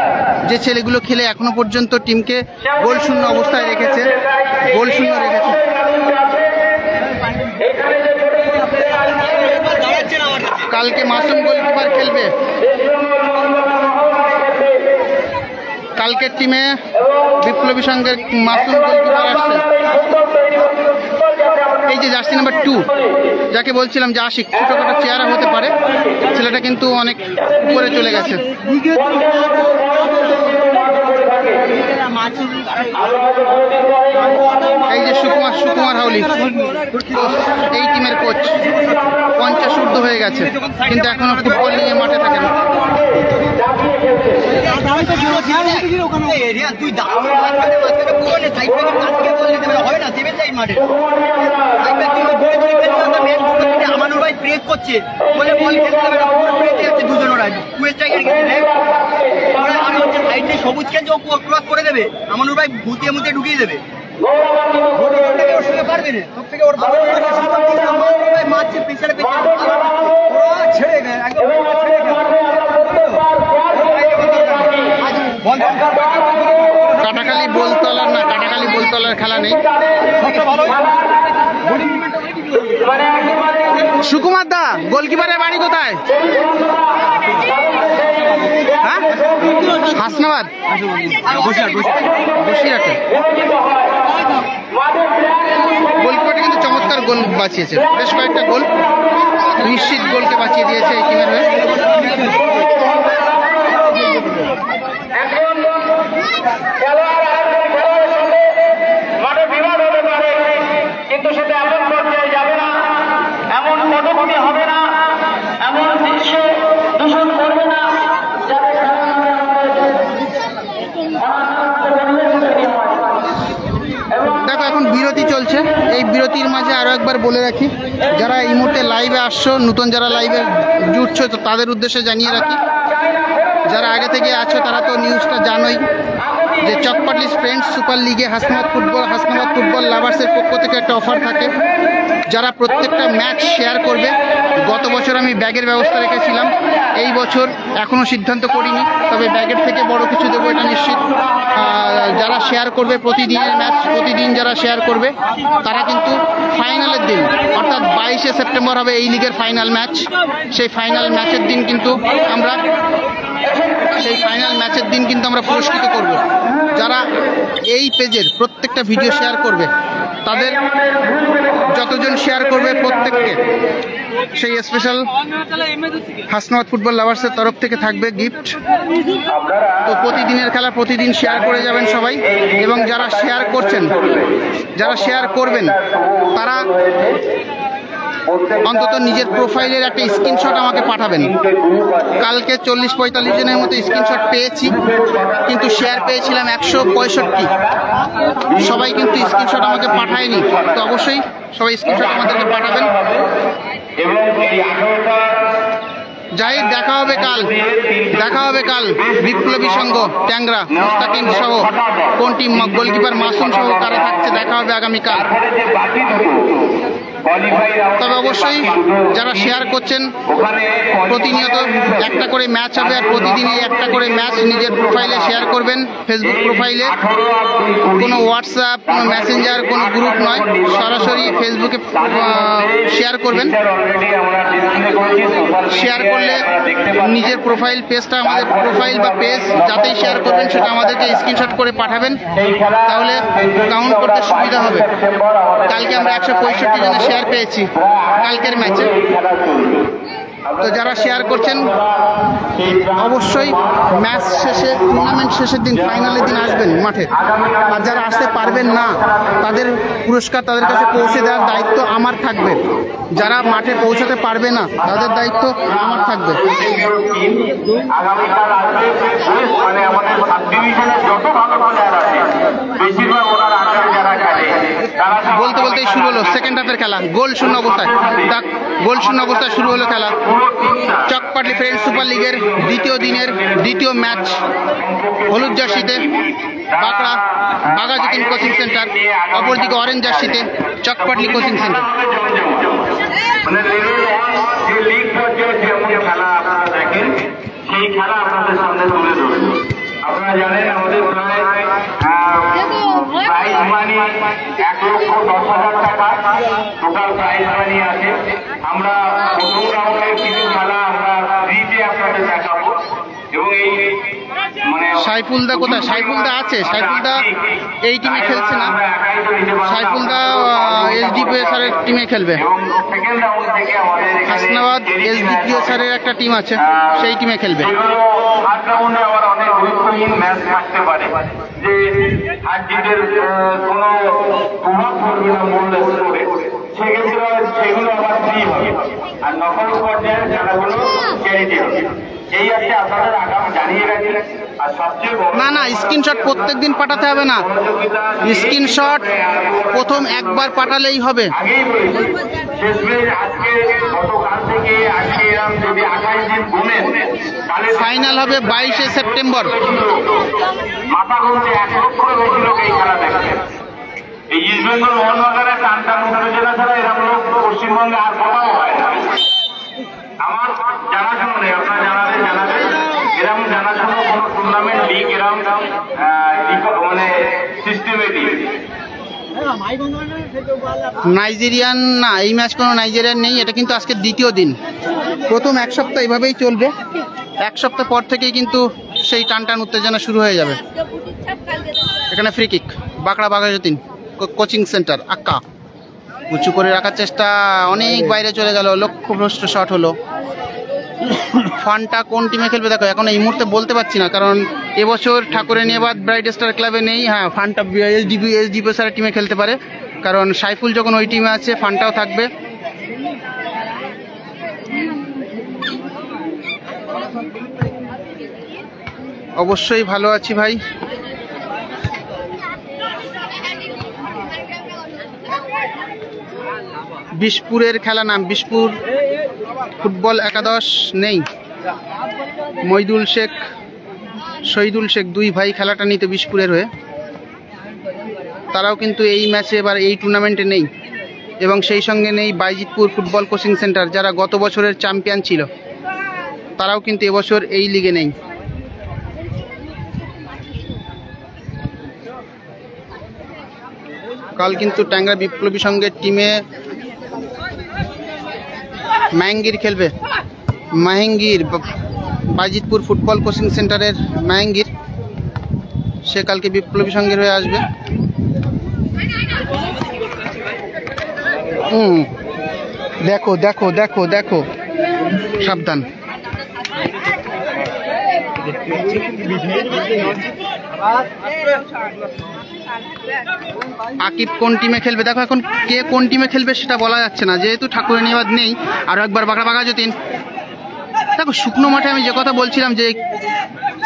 যে ছেলেগুলো খেলে এখনো পর্যন্ত টিমকে গোল শূন্য অবস্থায় রেখেছে, গোল শূন্য রেখেছে। কালকে মাসুম গোলকিপার খেলবে। কালকের টিমে বিপ্লবী সংঘের মাসুম গোলকিপার আসছে। এই যে জার্সি নাম্বার 2 যাকে বলছিলাম যে আশিক, ছোটখাটো চেহারা হতে পারে, ছেলেটা কিন্তু অনেক উপরে চলে গেছে। এই যে সুকুমার হাউলি, এই টিমের কোচ, 50 ঊর্ধ্ব হয়ে গেছে, কিন্তু এখনো ফুটবল নিয়ে মাঠে থাকে না। আমানুর ভাই প্রেস করছে বলে বল খেলতে হবে না, পুরো প্রেসে আছে দুজন, ওরা স্ট্রাইকার গেছে, আর হচ্ছে সাইডে সবুজ খেলছে, ও ক্রস করে দেবে, আমানুর ভাই ভুতিয়ে মুতিয়ে ঢুকিয়ে দেবে। ওর সঙ্গে পারবে না, সব থেকে ওর ভালো মারছে পিছনে ছেড়ে গেছে। গোলকিপারের বাড়ি কোথায়? হ্যাঁ, হাসনাবাদ, বসিরহাটে। গোলকিপারটা কিন্তু চমৎকার গোল বাঁচিয়েছে, বেশ কয়েকটা গোল, নিশ্চিত গোলকে বাঁচিয়ে দিয়েছে এই টিমের হয়ে। মাঠে বিবাদ হতে পারে, কিন্তু সেটা এমন পর্যায়ে যাবে না, এমন কটকটি হবে না, এমন দৃশ্য দূষণ করবে না যাতে দেখো এখন বিরতি চলছে, এই বিরতির মাঝে আরো একবার বলে রাখি, যারা এই মুহূর্তে লাইভে আসছো, নতুন যারা লাইভে জুটছো, তো তাদের উদ্দেশ্যে জানিয়ে রাখি, যারা আগে থেকে আছো তারা তো নিউজটা জানোই যে চকপাটলি ফ্রেন্ডস সুপার লিগে হাসনাবাদ ফুটবল লাভার্সের পক্ষ থেকে একটা অফার থাকে। যারা প্রত্যেকটা ম্যাচ শেয়ার করবে, গত বছর আমি ব্যাগের ব্যবস্থা রেখেছিলাম, এই বছর এখনও সিদ্ধান্ত করিনি, তবে ব্যাগের থেকে বড় কিছু দেবো এটা নিশ্চিত। যারা শেয়ার করবে প্রতিদিনের ম্যাচ, প্রতিদিন যারা শেয়ার করবে তারা কিন্তু ফাইনালের দিন অর্থাৎ 22শে সেপ্টেম্বর হবে এই লিগের ফাইনাল ম্যাচ। সেই ফাইনাল ম্যাচের দিন কিন্তু আমরা পুরস্কৃত করব। যারা এই পেজের প্রত্যেকটা ভিডিও শেয়ার করবে, তাদের যতজন শেয়ার করবে প্রত্যেককে সেই স্পেশাল হাসনাবাদ ফুটবল লাভার্সের তরফ থেকে থাকবে গিফট। তো প্রতিদিনের খেলা প্রতিদিন শেয়ার করে যাবেন সবাই, এবং যারা শেয়ার করবেন তারা অন্তত নিজের প্রোফাইলের একটা স্ক্রিনশট আমাকে পাঠাবেন। কালকে 40-45 জনের মতো স্ক্রিনশট পেয়েছি, কিন্তু শেয়ার পেয়েছিলাম 165। সবাই কিন্তু স্ক্রিনশট আমাকে পাঠায়নি, তো অবশ্যই সবাই স্ক্রিনশট আমাদেরকে পাঠাবেন। যাই দেখা হবে কাল বিপ্লবী সংঘ ট্যাংরা মুস্তাকিম সহ কোন টিম, গোলকিপার মাসুম সহ কারা থাকছে, দেখা হবে আগামীকাল। তবে অবশ্যই যারা শেয়ার করছেন, প্রতিনিয়ত একটা করে ম্যাচ হবে, আর প্রতিদিনই একটা করে ম্যাচ নিজের প্রোফাইলে শেয়ার করবেন, ফেসবুক প্রোফাইলে। কোনো হোয়াটসঅ্যাপ, কোনো মেসেঞ্জার, কোনো গ্রুপ নয়, সরাসরি ফেসবুকে শেয়ার করবেন। শেয়ার করলে নিজের প্রোফাইল পেজটা, আমাদের প্রোফাইল বা পেজ যাতেই শেয়ার করবেন সেটা আমাদেরকে স্ক্রিনশট করে পাঠাবেন, তাহলে কাউন্ট করতে সুবিধা হবে। কালকে আমরা 165 জনের শেয়ার পেয়েছি কালকের ম্যাচে। তো যারা শেয়ার করছেন অবশ্যই ম্যাচ শেষে, টুর্নামেন্ট শেষের দিন, ফাইনালের দিন আসবেন মাঠে। আর যারা আসতে পারবেন না, তাদের পুরস্কার তাদের কাছে পৌঁছে দেওয়ার দায়িত্ব আমার থাকবে। যারা মাঠে পৌঁছাতে পারবে না তাদের দায়িত্ব আমার থাকবে। বলতে বলতেই শুরু হলো সেকেন্ড হাফের খেলা। গোল শূন্য অবস্থায় শুরু হলো খেলা। চকপাটলি ফ্রেন্ডস সুপার লিগের দ্বিতীয় দিনের দ্বিতীয় ম্যাচ। হলুদ জার্সিতে বাঘাযতীন কোচিং সেন্টার, অপরদিকে অরেঞ্জ জার্সিতে চকপাটলি কোচিং সেন্টার। সেই খেলা আপনাদের সামনে তুলে ধরবো। আপনারা জানেন আমাদের প্রাইজ মানি 1,10,000 টাকা টোটাল প্রাইজ মানি আছে। আমরা প্রথম রাউন্ডের কিছু খেলা আমরা ফ্রিতে আপনাদের দেখাবো, এবং এই সাইফুলদা কোথায়? সাইফুলদা আছে, সাইফুলদা এই টিমে খেলছে না, সাইফুলদা SDPSR এর টিমে খেলবে। হাসনাবাদ SDPSR এর একটা টিম আছে, সেই টিমে খেলবে। অনেক গুরুত্বহীন ম্যাচ থাকতে পারে, যে হার জিতের কোনো প্রভাব পড়বে না মূল্য করে, সেক্ষেত্রে সেগুলো আবার ফ্রি হবে, আর নকল পর্যায়ের খেলাগুলো চ্যারিটি হবে। এই আছে আপনাদের আগাম জানিয়ে রাখি। আর সবচেয়ে না স্ক্রিনশট প্রত্যেক দিন পাঠাতে হবে না, স্ক্রিনশট প্রথম একবার পাঠালেই হবে। ফাইনাল হবে 22শে সেপ্টেম্বর। মাথা ঘুরতে 1 লক্ষের বেশি লোক এই খেলা দেখবে। এই ইস্ট বেঙ্গল মোহনবাগানের টানটান উত্তেজনা ছাড়া এরকম লোক পশ্চিমবঙ্গে আর কোথাও হয় না। আমার জানাশোনা নেই, আপনারা জানাবেন এরকম জানাশোনা কোনো টুর্নামেন্ট লিগ এরকম সিস্টেমেটিক। নাইজেরিয়ান না, এই ম্যাচ কোনো নাইজেরিয়ান নেই, এটা কিন্তু আজকে দ্বিতীয় দিন। প্রথম এক সপ্তাহ এভাবেই চলবে, এক সপ্তাহ পর থেকেই কিন্তু সেই টান টান উত্তেজনা শুরু হয়ে যাবে। এখানে free kick, Bankra Baghajatin coaching centre. Hakka উঁচু করে রাখার চেষ্টা, অনেক বাইরে চলে গেল, লক্ষ্যভ্রষ্ট শট হলো। ফানটা কোন টিমে খেলবে দেখো, এখন এই মুহূর্তে বলতে পারছি না, কারণ এবছর ঠাকুরানিয়াবাদ ব্রাইট স্টার ক্লাবে নেই। হ্যাঁ, ফানটা এসডিপি স্যারের টিমে খেলতে পারে, কারণ সাইফুল যখন ওই টিমে আছে ফানটাও থাকবে। অবশ্যই ভালো আছি ভাই। বিশপুরের খেলা নাম, বিশপুর ফুটবল একাদশ নেই। মইদুল শেখ, শহীদুল শেখ দুই ভাই খেলাটা নিতে বিশপুরের হয়ে, তারাও কিন্তু এই ম্যাচে এবার এই টুর্নামেন্টে নেই। এবং সেই সঙ্গে নেই বাইজিতপুর ফুটবল কোচিং সেন্টার, যারা গত বছরের চ্যাম্পিয়ন ছিল, তারাও কিন্তু এবছর এই লিগে নেই। কাল কিন্তু ট্যাংরা বিপ্লবী সঙ্গের টিমে মাহেঙ্গির খেলবে। মাহেঙ্গির, বাইজিতপুর ফুটবল কোচিং সেন্টারের মাহেঙ্গির, সে কালকে বিপ্লবী সঙ্গের হয়ে আসবে। দেখো দেখো দেখো দেখো, সাবধান। আকিব কোন টিমে খেলবে দেখো, এখন কে কোন টিমে খেলবে সেটা বলা যাচ্ছে না, যেহেতু ঠাকুরানিয়াবাদ নেই। আরও একবার বাঁকড়া বাঘাযতীন। দেখো শুকনো মাঠে আমি যে কথা বলছিলাম, যে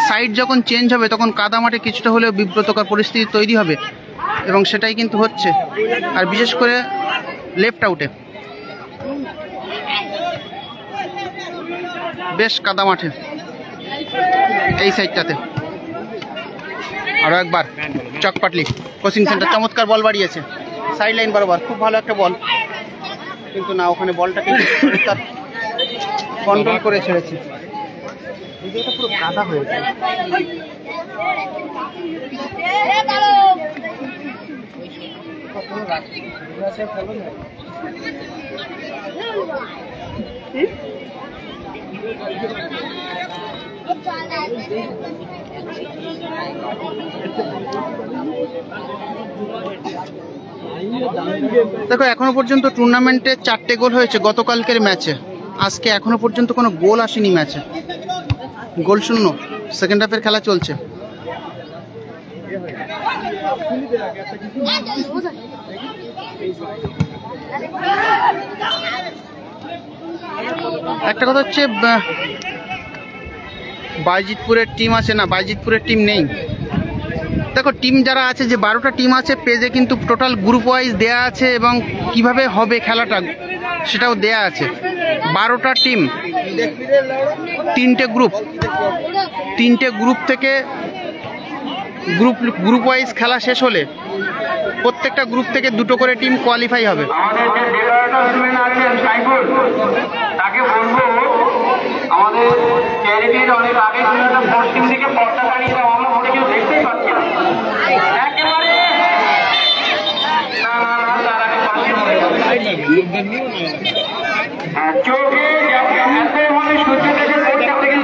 সাইড যখন চেঞ্জ হবে তখন কাদা মাঠে কিছুটা হলেও বিব্রতকর পরিস্থিতি তৈরি হবে, এবং সেটাই কিন্তু হচ্ছে। আর বিশেষ করে লেফট আউটে বেশ কাদা মাঠে, এই সাইডটাতে। আরও একবার চকপাটলি কোচিং সেন্টার, চমৎকার বল বাড়িয়েছে সাইড লাইন বরাবর, খুব ভালো একটা বল, কিন্তু না, ওখানে বলটাকে তার কন্ট্রোল করে ছেড়েছে। এটা পুরো কাদা হয়েছে। দেখো এখনো পর্যন্ত টুর্নামেন্টে 4টে গোল হয়েছে গতকালকের ম্যাচে, আজকে এখনো পর্যন্ত কোনো গোল আসেনি ম্যাচে, গোল শূন্য। সেকেন্ড হাফের খেলা চলছে। একটা কথা হচ্ছে, বাইজিতপুরের টিম আছে না, বাইজিতপুরের টিম নেই। দেখো টিম যারা আছে, যে 12টা টিম আছে পেজে কিন্তু টোটাল গ্রুপ ওয়াইজ দেয়া আছে, এবং কিভাবে হবে খেলাটা সেটাও দেয়া আছে। 12টা টিম, 3টে গ্রুপ থেকে গ্রুপ ওয়াইজ খেলা শেষ হলে প্রত্যেকটা গ্রুপ থেকে 2টো করে টিম কোয়ালিফাই হবে। আমাদের যে ডেকোরেটর আছেন সাইফুল, তাকে বলবো আমাদের চ্যারিটির অনেক আগে পশ্চিম দিকে পর্দা টানিয়ে দাও, আমরা মনে কেউ দেখতেই পাচ্ছি না একেবারে। তার আগে চোখে এত মানে সূর্য দেখে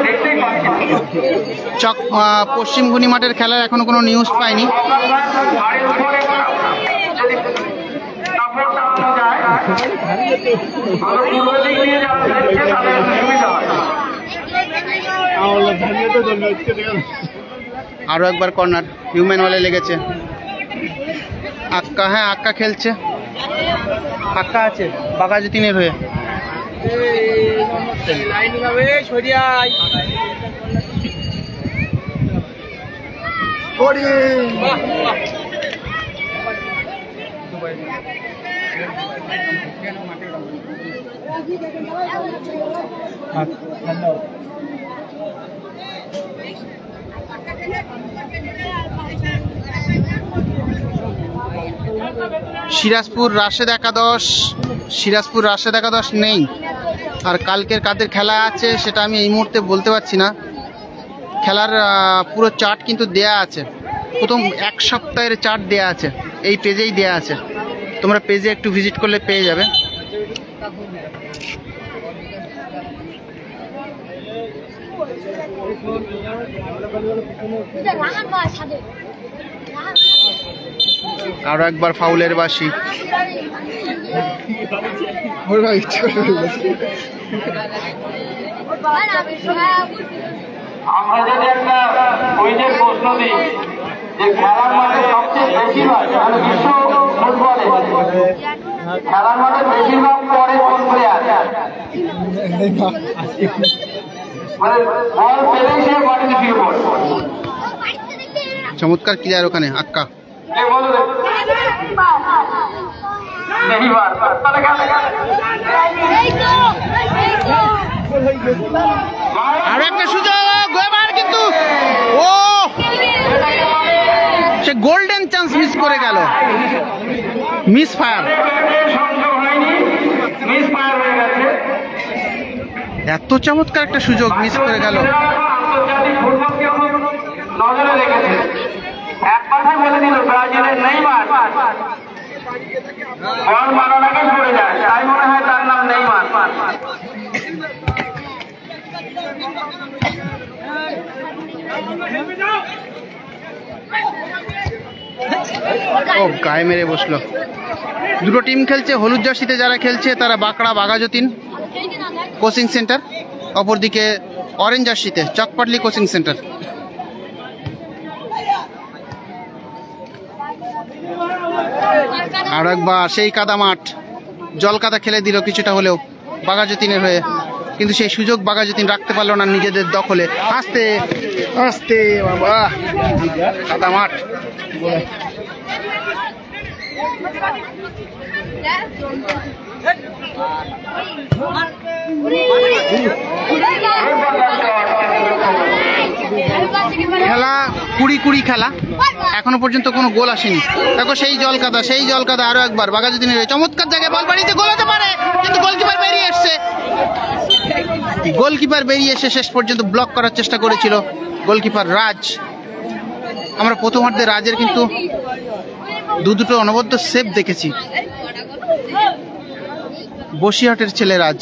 দেখতেই পাচ্ছি না। পশ্চিম ঘুনি মাঠের খেলার এখনো কোনো নিউজ পাইনি। আরো একবার কর্নার, হিউম্যান ওয়ালে লেগেছে। আক্কা, হ্যাঁ আক্কা খেলছে, আক্কা আছে বাঘাযতীনের হয়ে। সিরাজপুর রাশেদ একাদশ নেই। আর কালকের কাদের খেলা আছে সেটা আমি এই মুহূর্তে বলতে পারছি না। খেলার পুরো চার্ট কিন্তু দেয়া আছে, প্রথম এক সপ্তাহের চার্ট দেয়া আছে, এই পেজেই দেয়া আছে, তোমরা পেজে একটু ভিজিট করলে পেয়ে যাবে। আরো একবার ফাউলের বাঁশি। আমরা যদি একটা কুইজের প্রশ্ন দিই যে খেলার মাঠে সবচেয়ে বেশিরভাগ মানে বিশ্ব ফুটবলে খেলার মাঠে বেশিরভাগ পরে কোন প্লেয়ার মানে বল পেলেই সে মাটিতে শুয়ে পড়ে। চমৎকার ক্লিয়ার ওখানে আক্কা। কে বলো নেইমার। তাহলে আরো একটা সুযোগ এবার কিন্তু ও সে গোল্ডেন চান্স মিস করে গেল, মিস ফায়ার। সংযোগ হয়নি, মিস ফায়ার হয়ে গেছে। এত চমৎকার একটা সুযোগ মিস করে গেল। আন্তর্জাতিক ফুটবলকে খুব নজরে রেখেছে। এক কথা বলে দিল ব্রাজিলের নেইমার বল মারার আগে পড়ে যায়, তাই মনে হয় তার নাম নেইমার। ও গায়ে মেরে বসলো। দুটো টিম খেলছে, হলুদ জার্সিতে যারা খেলছে তারা বাঁকড়া বাঘাযতীন কোচিং সেন্টার, অপরদিকে অরেঞ্জ জার্সিতে চকপাটলি কোচিং সেন্টার। আর একবার সেই কাদা মাঠ, জল কাদা খেলে দিল কিছুটা হলেও বাঘাযতীনের হয়ে, কিন্তু সেই সুযোগ বাঘাযতীন রাখতে পারলো না নিজেদের দখলে। আস্তে আস্তে বাবা, কাদা মাঠ। খেলা 20-20 খেলা, এখনো পর্যন্ত কোনো গোল আসেনি। দেখো সেই জল কাদা, সেই জল কাদা। আরো একবার বাঘাযতীনের চমৎকার জায়গায় বল বাড়িতে গোল হতে পারে, কিন্তু গোলকিপার বেরিয়ে এসছে। গোলকিপার বেরিয়ে এসে শেষ পর্যন্ত ব্লক করার চেষ্টা করেছিল গোলকিপার রাজ। আমরা প্রথমার্ধে রাজের কিন্তু দুটো অনবদ্য সেভ দেখেছি। বসিরহাটের ছেলে রাজ।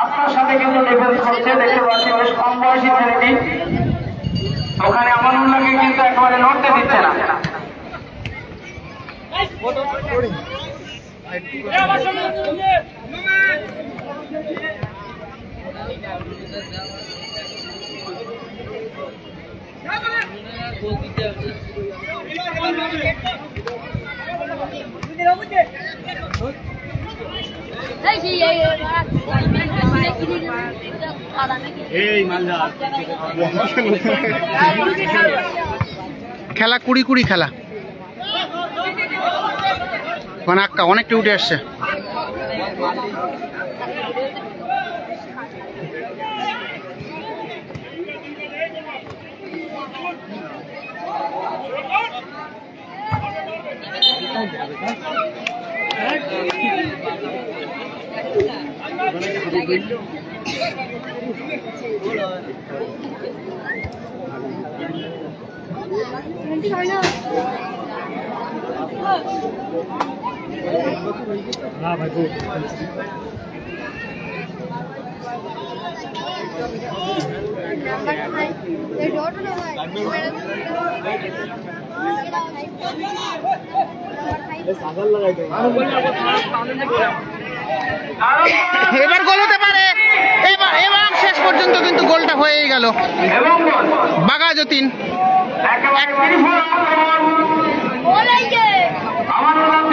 আপনার সাথে কিন্তু ডিফেন্স করছে, দেখতে পাচ্ছি বেশ কম বয়সী ছেলেটি। ওখানে আমানুল্লাহকে কিন্তু একেবারে নড়তে দিচ্ছে না। খেলা 20-20 খেলা, মানে আক্কা অনেকটা উঠে আসছে। এবার গোল হতে পারে, এবার শেষ পর্যন্ত কিন্তু গোলটা হয়ে গেল। বাঘাযতীন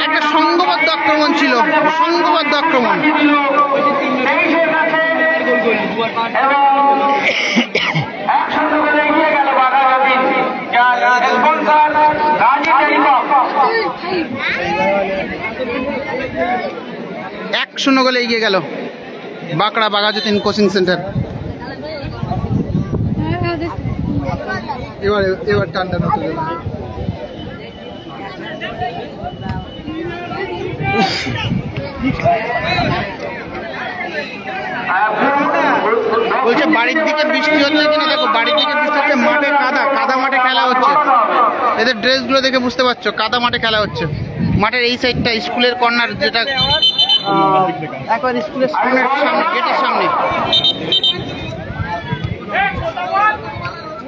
একটা সংঘবদ্ধ আক্রমণ ছিল, সংঘবদ্ধ আক্রমণ। এক 1-0 গোলে এগিয়ে গেল বাঁকড়া বাঘাযতীন কোচিং সেন্টার। এবার টানটা নতুন বলছে বাড়ির দিকে বৃষ্টি হচ্ছে কিনা দেখো, বাড়ির দিকে বৃষ্টি হচ্ছে, মাঠে কাদা, কাদা মাঠে খেলা হচ্ছে। এদের ড্রেসগুলো দেখে বুঝতে পারছো কাদা মাঠে খেলা হচ্ছে। মাঠের এই সাইডটা স্কুলের কর্নার, যেটা একবার স্কুলের সামনে গেটের সামনে।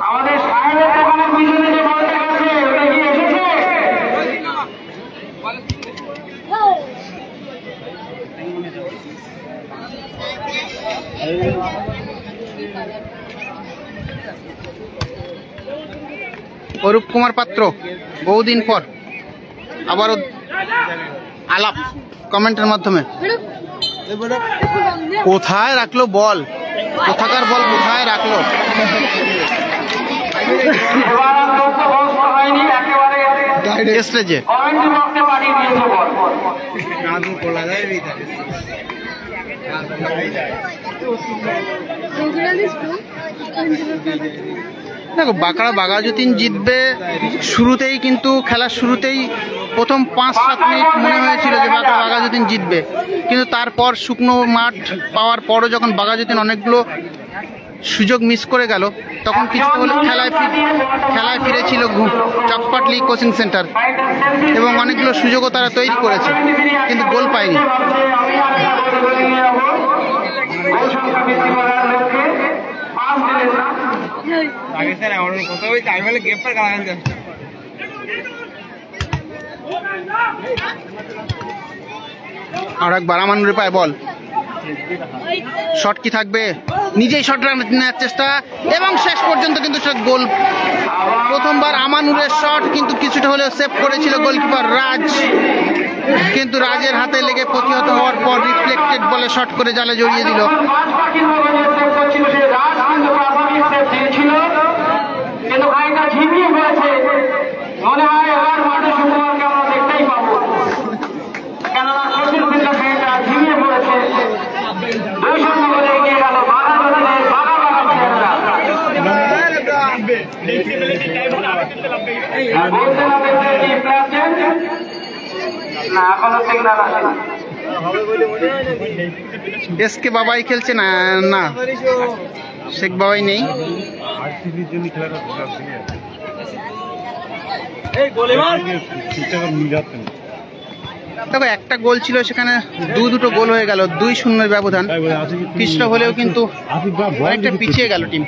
আমাদের সাহেবের দোকানের পিছনে যে বলটা আছে ওটা কি এসেছে? অরূপ কুমার পাত্র বহুদিন পর আবারও আলাপ কমেন্টের মাধ্যমে। কোথায় রাখলো বল, কোথাকার বল কোথায় রাখলো? স্টেজে দেখো বাঁকড়া বাঘাযতীন জিতবে শুরুতেই, কিন্তু খেলার শুরুতেই প্রথম 5-7 মিনিট মনে হয়েছিল যে বাঁকড়া বাঘাযতীন জিতবে, কিন্তু তারপর শুকনো মাঠ পাওয়ার পরও যখন বাঘাযতীন অনেকগুলো সুযোগ মিস করে গেল, তখন কিছুটা হলে খেলায় ফিরেছিল চকপাটলি কোচিং সেন্টার এবং অনেকগুলো সুযোগও তারা তৈরি করেছে, কিন্তু গোল পায়নি। আর একবার আমানুরের পায়ে বল, শট কি থাকবে, নিজেই শট নেওয়ার চেষ্টা এবং শেষ পর্যন্ত কিন্তু গোল। প্রথমবার আমানুরের শট কিন্তু কিছুটা হলেও সেভ করেছিল গোলকিপার রাজ, কিন্তু রাজের হাতে লেগে প্রতিহত হওয়ার পর রিফ্লেক্টেড বলে শট করে জালে জড়িয়ে দিল। মনে হয় এবার মাঠে শুক্রবারকে আমরা দেখতেই পাবো, কেননা কোচিং সেন্টার খেলাটা ঝিমিয়ে পড়েছে। 2-0 গোলে এগিয়ে গেল বাঘাযতীনের বাঘা প্লেয়াররা। বলতে না দেখতে কি প্লেয়ার চেঞ্জ না, এখনো সিগন্যাল আসেনি। এসকে বাবাই খেলছে না, না শেখ বাবাই নেই। দেখো একটা গোল ছিল সেখানে, দুটো গোল হয়ে গেল, 2-0 ব্যবধান। কিছুটা হলেও কিন্তু অনেকটা পিছিয়ে গেল টিম।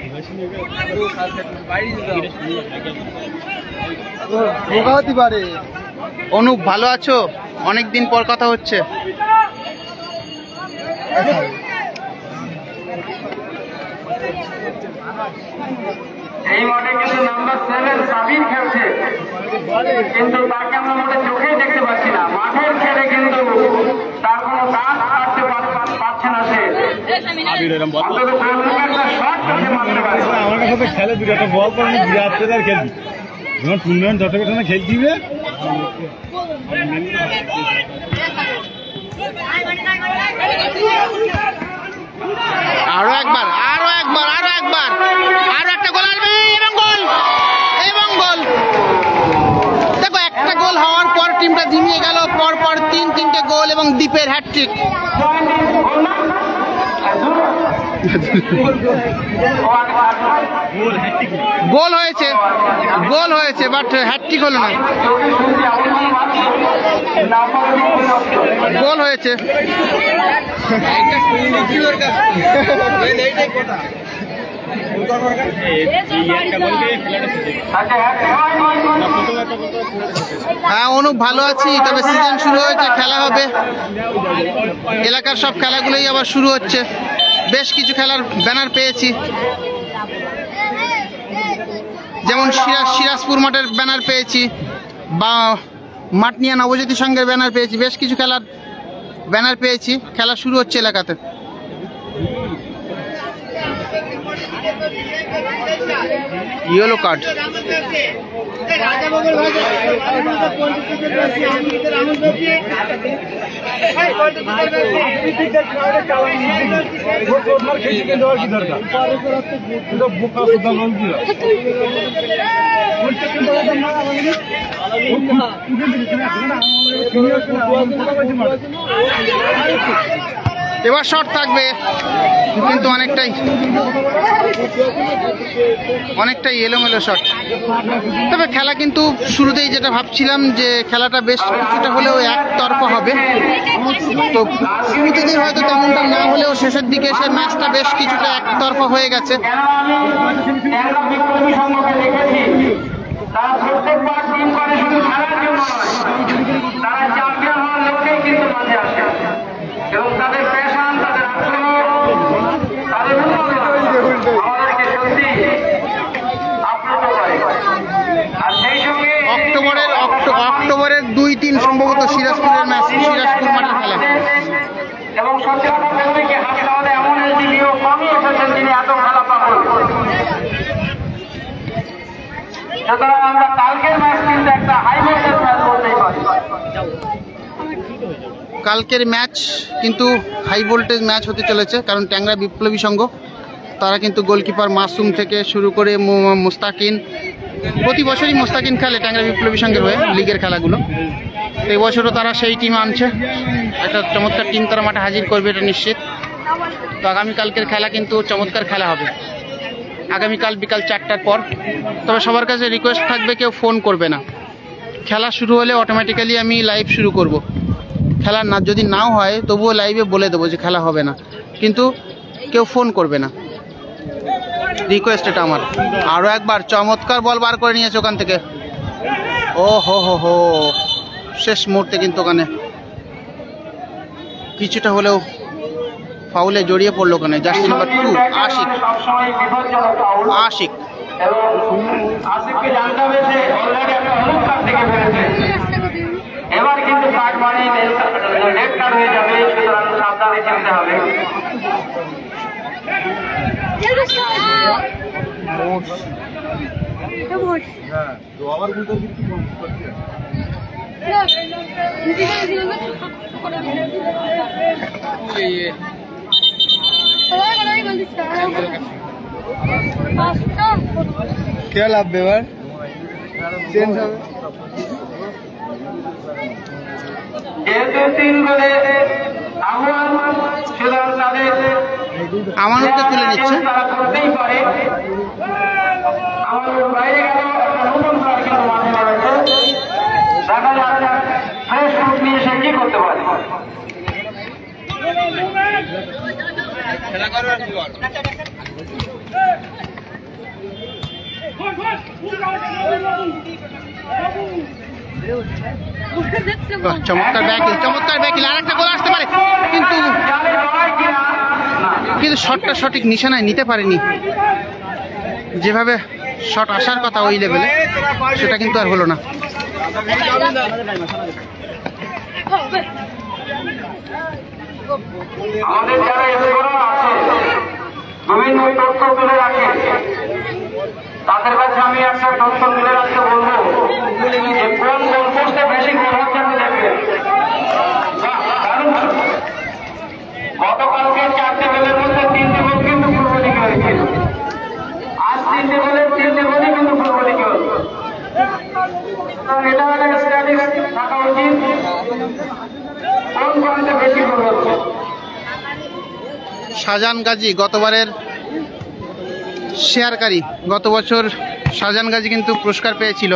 অনুপ ভালো আছো? অনেকদিন পর কথা হচ্ছে। এই মাঠে কিন্তু নাম্বার 7 সাবির খেলছে, কিন্তু তাকে আমরা মোটে চোখেই দেখতে পাচ্ছি না। মাঠের ছেড়ে কিন্তু তার কোনো কাজ কাটতে পারছে না সে। অন্তত একটা শট সে মারতে পারে। আমার কাছে খেলে দুটো একটা বল করে বিরাট প্লেয়ার খেলবি, যখন টুর্নামেন্ট যতক্ষণ খেলছি আরো একবার আরো একটা গোল আসবে এবং গোল। দেখো একটা গোল হওয়ার পর টিমটা ঝিমিয়ে গেল, পরপর 3-3টে গোল এবং দীপের হ্যাটট্রিক। গোল হয়েছে বাট হ্যাটট্রিক হলো না। গোল হয়েছে। হ্যাঁ অনুপ ভালো আছি, তবে সিজন শুরু হয়েছে, খেলা হবে, এলাকার সব খেলাগুলোই আবার শুরু হচ্ছে। বেশ কিছু খেলার ব্যানার পেয়েছি, যেমন সিরাজপুর মাঠের ব্যানার পেয়েছি, বা মাটনিয়া নবজ্যোতি সংঘের ব্যানার পেয়েছি। বেশ কিছু খেলার ব্যানার পেয়েছি, খেলা শুরু হচ্ছে এলাকাতে। Yellow card. এবার শট থাকবে, কিন্তু অনেকটাই এলোমেলো শট। তবে খেলা কিন্তু শুরুতেই যেটা ভাবছিলাম যে খেলাটা বেশ কিছুটা হলেও একতরফা হবে, তো শুরুতেই হয়তো তেমনটা না হলেও শেষের দিকে এসে ম্যাচটা বেশ কিছুটা একতরফা হয়ে গেছে। তারা প্রত্যেকবার টিম করে শুধু খেলার জন্য নয়, তারা চ্যাম্পিয়ন হওয়ার লক্ষ্যেই কিন্তু মাঠে আসে এবং তাদের প্যাশন, তাদের আগ্রহ, তাদের আমাদেরকে সত্যি আপ্লুত করে। আর সেই সঙ্গে অক্টোবরের 2-3 সম্ভবত সিরাজপুরের ম্যাচ, সিরাজপুর মাঠে খেলা। এবং সত্যি কথা বলতে কি হাসপাতালে এমন এলজিবিও কমই এসেছেন যিনি এত খেলা পাগল। সুতরাং আমরা কালকের ম্যাচ কিন্তু একটা হাই ভোল্টেজ ম্যাচ বলতেই পারি। কালকের ম্যাচ কিন্তু হাই ভোল্টেজ ম্যাচ হতে চলেছে, কারণ ট্যাংরা বিপ্লবী সংঘ তারা কিন্তু গোলকিপার মাসুম থেকে শুরু করে মুস্তাকিন, প্রতি বছরই মুস্তাকিন খেলে ট্যাংরা বিপ্লবী সংঘের হয়ে লিগের খেলাগুলো। এই বছরও তারা সেই টিম আনছে, একটা চমৎকার টিম তারা মাঠে হাজির করবে, এটা নিশ্চিত। তো আগামীকালকের খেলা কিন্তু চমৎকার খেলা হবে, আগামীকাল বিকাল 4টার পর। তবে সবার কাছে রিকোয়েস্ট থাকবে কেউ ফোন করবে না, খেলা শুরু হলে অটোমেটিক্যালি আমি লাইভ শুরু করব। খেলা না যদি নাও হয় তবুও লাইভে বলে দেবো যে খেলা হবে না, কিন্তু কেউ ফোন করবে না, রিকোয়েস্ট এটা আমার। আরও একবার চমৎকার বল বার করে নিয়েছে ওখান থেকে, ও হো হো হো, শেষ মুহূর্তে কিন্তু ওখানে কিছুটা হলেও ফাউলে জড়িয়ে পড়লো ওখানে জার্সি নাম্বার 2 আশিক। এবং আশিককে জানতে হবে যে অলরেডি একটা হলুদ কার্ড থেকে ফেলেছে, এবার কিন্তু কার্ড মানে রেড কার্ড হয়ে যাবে, সুতরাং সাবধানে খেলতে হবে। কে লাগবে এবার? চেঞ্জ হবে যেহেতু 3 গোলে আহ্বান, সুতরাং তাদের আমানুরকে তুলে নিচ্ছে, তারা করতেই পারে। আমাদের বাইরে গেল একটা নতুন প্লেয়ার কিন্তু মাঠে নেমেছে, দেখা যাচ্ছে ফ্রেশ ফুট নিয়ে সে কি করতে পারে। চমৎকার ব্যাকিল, আর একটা গোল আসতে পারে, কিন্তু শটটা সঠিক নিশানায় নিতে পারেনি, যেভাবে শট আসার কথা ওই লেভেলে সেটা কিন্তু আর হলো না। আমাদের যারা স্কোরার আছে বিভিন্ন তথ্য তুলে রাখে, তাদের কাছে আমি একটা তথ্য তুলে রাখতে বলবো যে কোন গোল পোস্টে বেশি গোল হচ্ছে আপনি দেখবেন। গতকালকে 4টে গোলের মধ্যে 3টে গোল কিন্তু পূর্ব দিকে হয়েছিল, আজ 3টে গোলের 3টে গোলই কিন্তু পূর্ব দিকে হচ্ছে। এটা একটা স্ট্যাটিস্টিক্স থাকা উচিত কোন পয়েন্টে বেশি গোল হচ্ছে। শাহজাহান গাজী গতবারের শেয়ারকারী, গত বছর শাহজাহান গাজী কিন্তু পুরস্কার পেয়েছিল।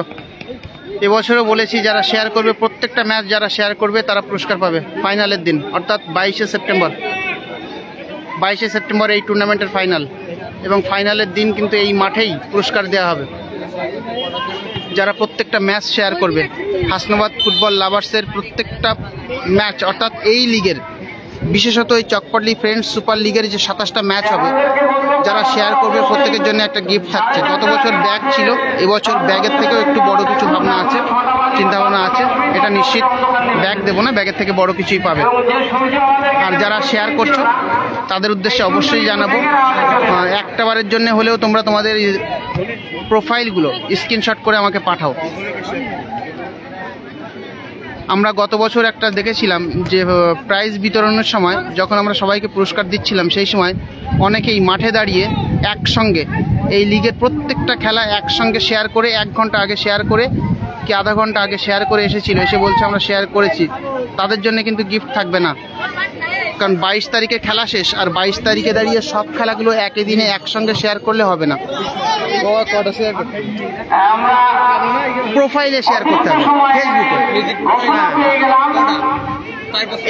এবছরও বলেছি যারা শেয়ার করবে, প্রত্যেকটা ম্যাচ যারা শেয়ার করবে তারা পুরস্কার পাবে ফাইনালের দিন, অর্থাৎ 22শে সেপ্টেম্বর এই টুর্নামেন্টের ফাইনাল, এবং ফাইনালের দিন কিন্তু এই মাঠেই পুরস্কার দেওয়া হবে যারা প্রত্যেকটা ম্যাচ শেয়ার করবে। হাসনাবাদ ফুটবল লাভার্সের প্রত্যেকটা ম্যাচ, অর্থাৎ এই লিগের, বিশেষত এই চকপাটলি ফ্রেন্ডস সুপার লিগের যে 27টা ম্যাচ হবে, যারা শেয়ার করবে প্রত্যেকের জন্য একটা গিফট থাকছে। গত বছর ব্যাগ ছিল, এবছর ব্যাগের থেকেও একটু বড় কিছু ভাবনা আছে, চিন্তাভাবনা আছে, এটা নিশ্চিত ব্যাগ দেবো না, ব্যাগের থেকে বড় কিছুই পাবে। আর যারা শেয়ার করছো তাদের উদ্দেশ্যে অবশ্যই জানাবো, একটা বারের জন্য হলেও তোমরা তোমাদের প্রোফাইলগুলো স্ক্রিনশট করে আমাকে পাঠাও। আমরা গত বছর একটা দেখেছিলাম যে প্রাইজ বিতরণের সময় যখন আমরা সবাইকে পুরস্কার দিচ্ছিলাম, সেই সময় অনেকেই মাঠে দাঁড়িয়ে একসঙ্গে এই লিগের প্রত্যেকটা খেলা একসঙ্গে শেয়ার করে 1 ঘন্টা আগে শেয়ার করে কি আধা ঘন্টা আগে শেয়ার করে এসেছিল, এসে বলছে আমরা শেয়ার করেছি। তাদের জন্য কিন্তু গিফট থাকবে না, কারণ 22 তারিখে খেলা শেষ, আর 22 তারিখে দাঁড়িয়ে সব খেলাগুলো একই দিনে একসঙ্গে শেয়ার করলে হবে না, প্রোফাইলে শেয়ার করতে হবে, ফেসবুকে।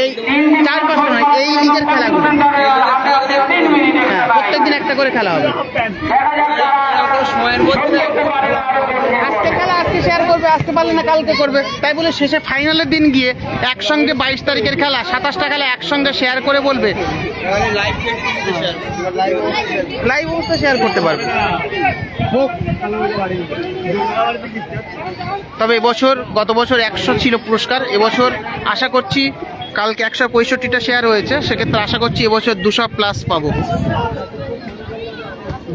এই 4-5টা নয়, এই লিগের খেলাগুলো প্রত্যেকদিন একটা করে খেলা হবে। আজকে খেলা আজকে শেয়ার করবে, আজকে পারলে না কালকে করবে, তাই বলে শেষে ফাইনালের দিন গিয়ে একসঙ্গে 22 তারিখের খেলা 27টা খেলা একসঙ্গে শেয়ার করে বলবে, লাইভ অবস্থা শেয়ার করতে পারবে। তবে এবছর, গত বছর 100 ছিল পুরস্কার, এবছর আশা করছি, কালকে 165টা শেয়ার হয়েছে, সেক্ষেত্রে আশা করছি এবছর 200+ পাবো,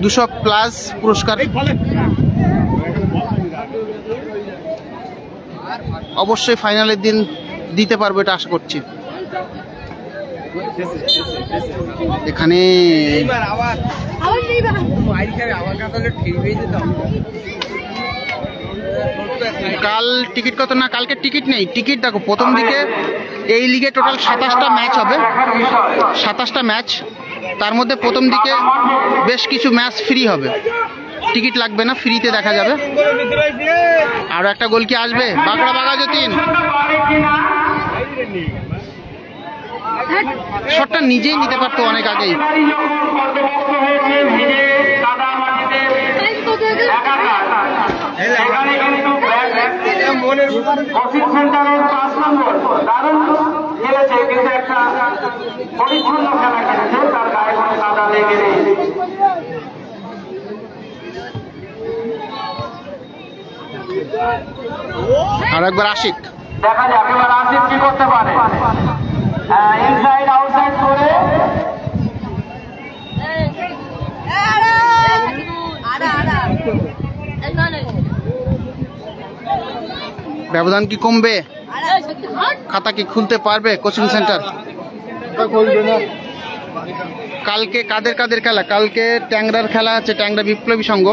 200+ পুরস্কার অবশ্যই ফাইনালের দিন দিতে পারবো, এটা আশা করছি। এখানে কাল টিকিট কত না, কালকে টিকিট নেই। টিকিট দেখো, প্রথম দিকে এই লিগে টোটাল 27টা ম্যাচ হবে, 27টা ম্যাচ, তার মধ্যে প্রথম দিকে বেশ কিছু ম্যাচ ফ্রি হবে, টিকিট লাগবে না, ফ্রিতে দেখা যাবে। আরো একটা গোল কি আসবে? বাঁকড়া বাঘাযতীন শটটা নিজেই নিতে পারতো অনেক আগেই। আর একবার আশিক, দেখা যাক এবার আশিক কি করতে পারে। ইনসাইড আউটসাইড করে ব্যবধান কি কমবে? খাতা কি খুলতে পারবে কোচিং সেন্টার? কালকে কাদের কাদের খেলা? কালকে ট্যাংরার খেলা আছে, ট্যাংরা বিপ্লবী সংঘ।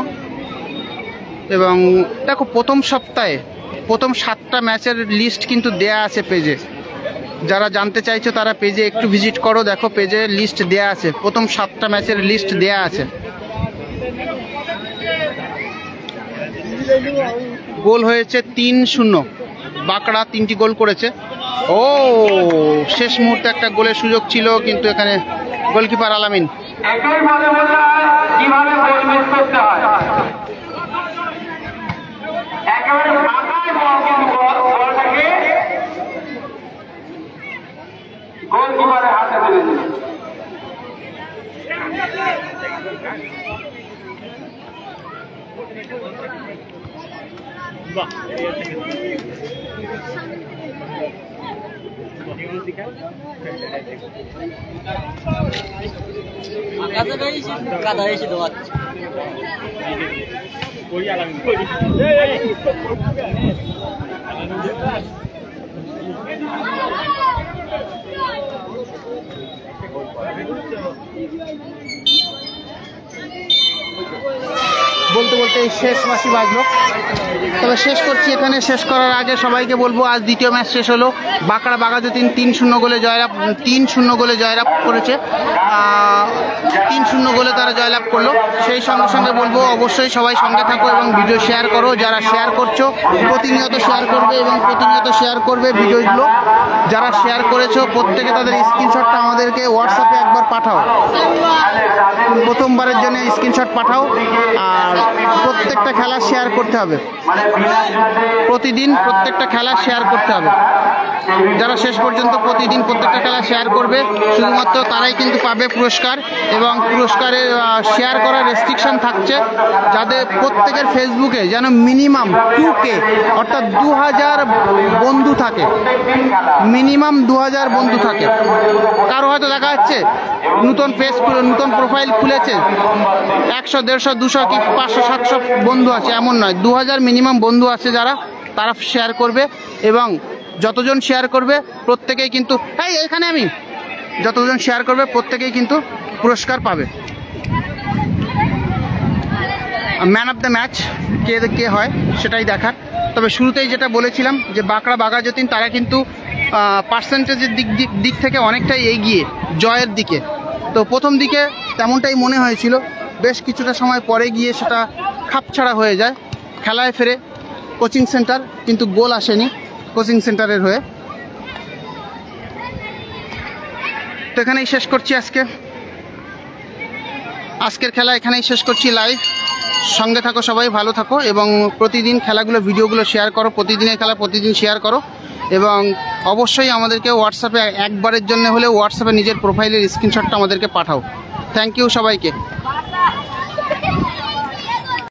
এবং দেখো, প্রথম সপ্তাহে প্রথম 7টা ম্যাচের লিস্ট কিন্তু দেয়া আছে পেজে, যারা জানতে চাইছো তারা পেজে একটু ভিজিট করো, দেখো পেজে লিস্ট দেয়া আছে, প্রথম 7টা ম্যাচের লিস্ট দেয়া আছে। গোল হয়েছে 3-0, বাঁকড়া 3টি গোল করেছে। ও শেষ মুহূর্তে একটা গোলের সুযোগ ছিল, কিন্তু এখানে গোলকিপার আলামিন। একইভাবে বলতে হয় কিভাবে গোল মিস করতে হয়। একেবারে ফাঁকায় বল, কিন্তু বলটাকে গোলকিপারের হাতে তুলে দিল। বলতে বলতে শেষ মাসি বাজলো, তবে শেষ করছি এখানে। শেষ করার আগে সবাইকে বলবো, আজ দ্বিতীয় ম্যাচ শেষ হলো, বাঁকড়া বাঘাযতীন 3-0 গোলে জয়লাভ, 3-0 গোলে জয়লাভ করেছে, 3-0 গোলে তারা জয়লাভ করলো। সেই সঙ্গে সঙ্গে বলবো অবশ্যই সবাই সঙ্গে থাকো এবং ভিডিও শেয়ার করো, যারা শেয়ার করছো প্রতিনিয়ত শেয়ার করবে এবং প্রতিনিয়ত শেয়ার করবে ভিডিওগুলো। যারা শেয়ার করেছো প্রত্যেকে তাদের স্ক্রিনশটটা আমাদেরকে হোয়াটসঅ্যাপে একবার পাঠাও, প্রথমবারের জন্য স্ক্রিনশট পাঠাও। আর প্রত্যেকটা খেলা শেয়ার করতে হবে, প্রতিদিন প্রত্যেকটা খেলা শেয়ার করতে হবে। যারা শেষ পর্যন্ত প্রতিদিন প্রত্যেকটা খেলা শেয়ার করবে শুধুমাত্র তারাই কিন্তু পাবে পুরস্কার। এবং পুরস্কারের শেয়ার করার রেস্ট্রিকশন থাকছে, যাদের প্রত্যেকের ফেসবুকে যেন মিনিমাম 2K অর্থাৎ 2000 বন্ধু থাকে, মিনিমাম 2000 বন্ধু থাকে। কারো হয়তো দেখা যাচ্ছে নতুন পেজ খুলে নতুন প্রোফাইল খুলেছে, 100, 150, 200 কি 500, 700 বন্ধু আছে, এমন নয়, 2000 মিনিমাম বন্ধু আছে যারা, তারা শেয়ার করবে। এবং যতজন শেয়ার করবে প্রত্যেকেই কিন্তু, এখানে আমি যতজন শেয়ার করবে প্রত্যেকেই কিন্তু পুরস্কার পাবে। ম্যান অফ দ্য ম্যাচ কে হয় সেটাই দেখার। তবে শুরুতেই যেটা বলেছিলাম যে বাঁকড়া বাঘাযতীন তারা কিন্তু পার্সেন্টেজের দিক থেকে অনেকটাই এগিয়ে জয়ের দিকে। তো প্রথম দিকে তেমনটাই মনে হয়েছিল, বেশ কিছুটা সময় পরে গিয়ে সেটা খাপছাড়া হয়ে যায়। খেলায় ফেরে কোচিং সেন্টার, কিন্তু গোল আসেনি কোচিং সেন্টারের হয়ে। তো এখানেই শেষ করছি আজকের খেলা এখানেই শেষ করছি লাইভ। সঙ্গে থাকো সবাই, ভালো থাকো এবং প্রতিদিন খেলাগুলো ভিডিওগুলো শেয়ার করো, প্রতিদিনের খেলা প্রতিদিন শেয়ার করো এবং অবশ্যই আমাদেরকে হোয়াটসঅ্যাপে একবারের জন্য হলেও হোয়াটসঅ্যাপে নিজের প্রোফাইলের স্ক্রিনশটটা আমাদেরকে পাঠাও। থ্যাংক ইউ সবাইকে।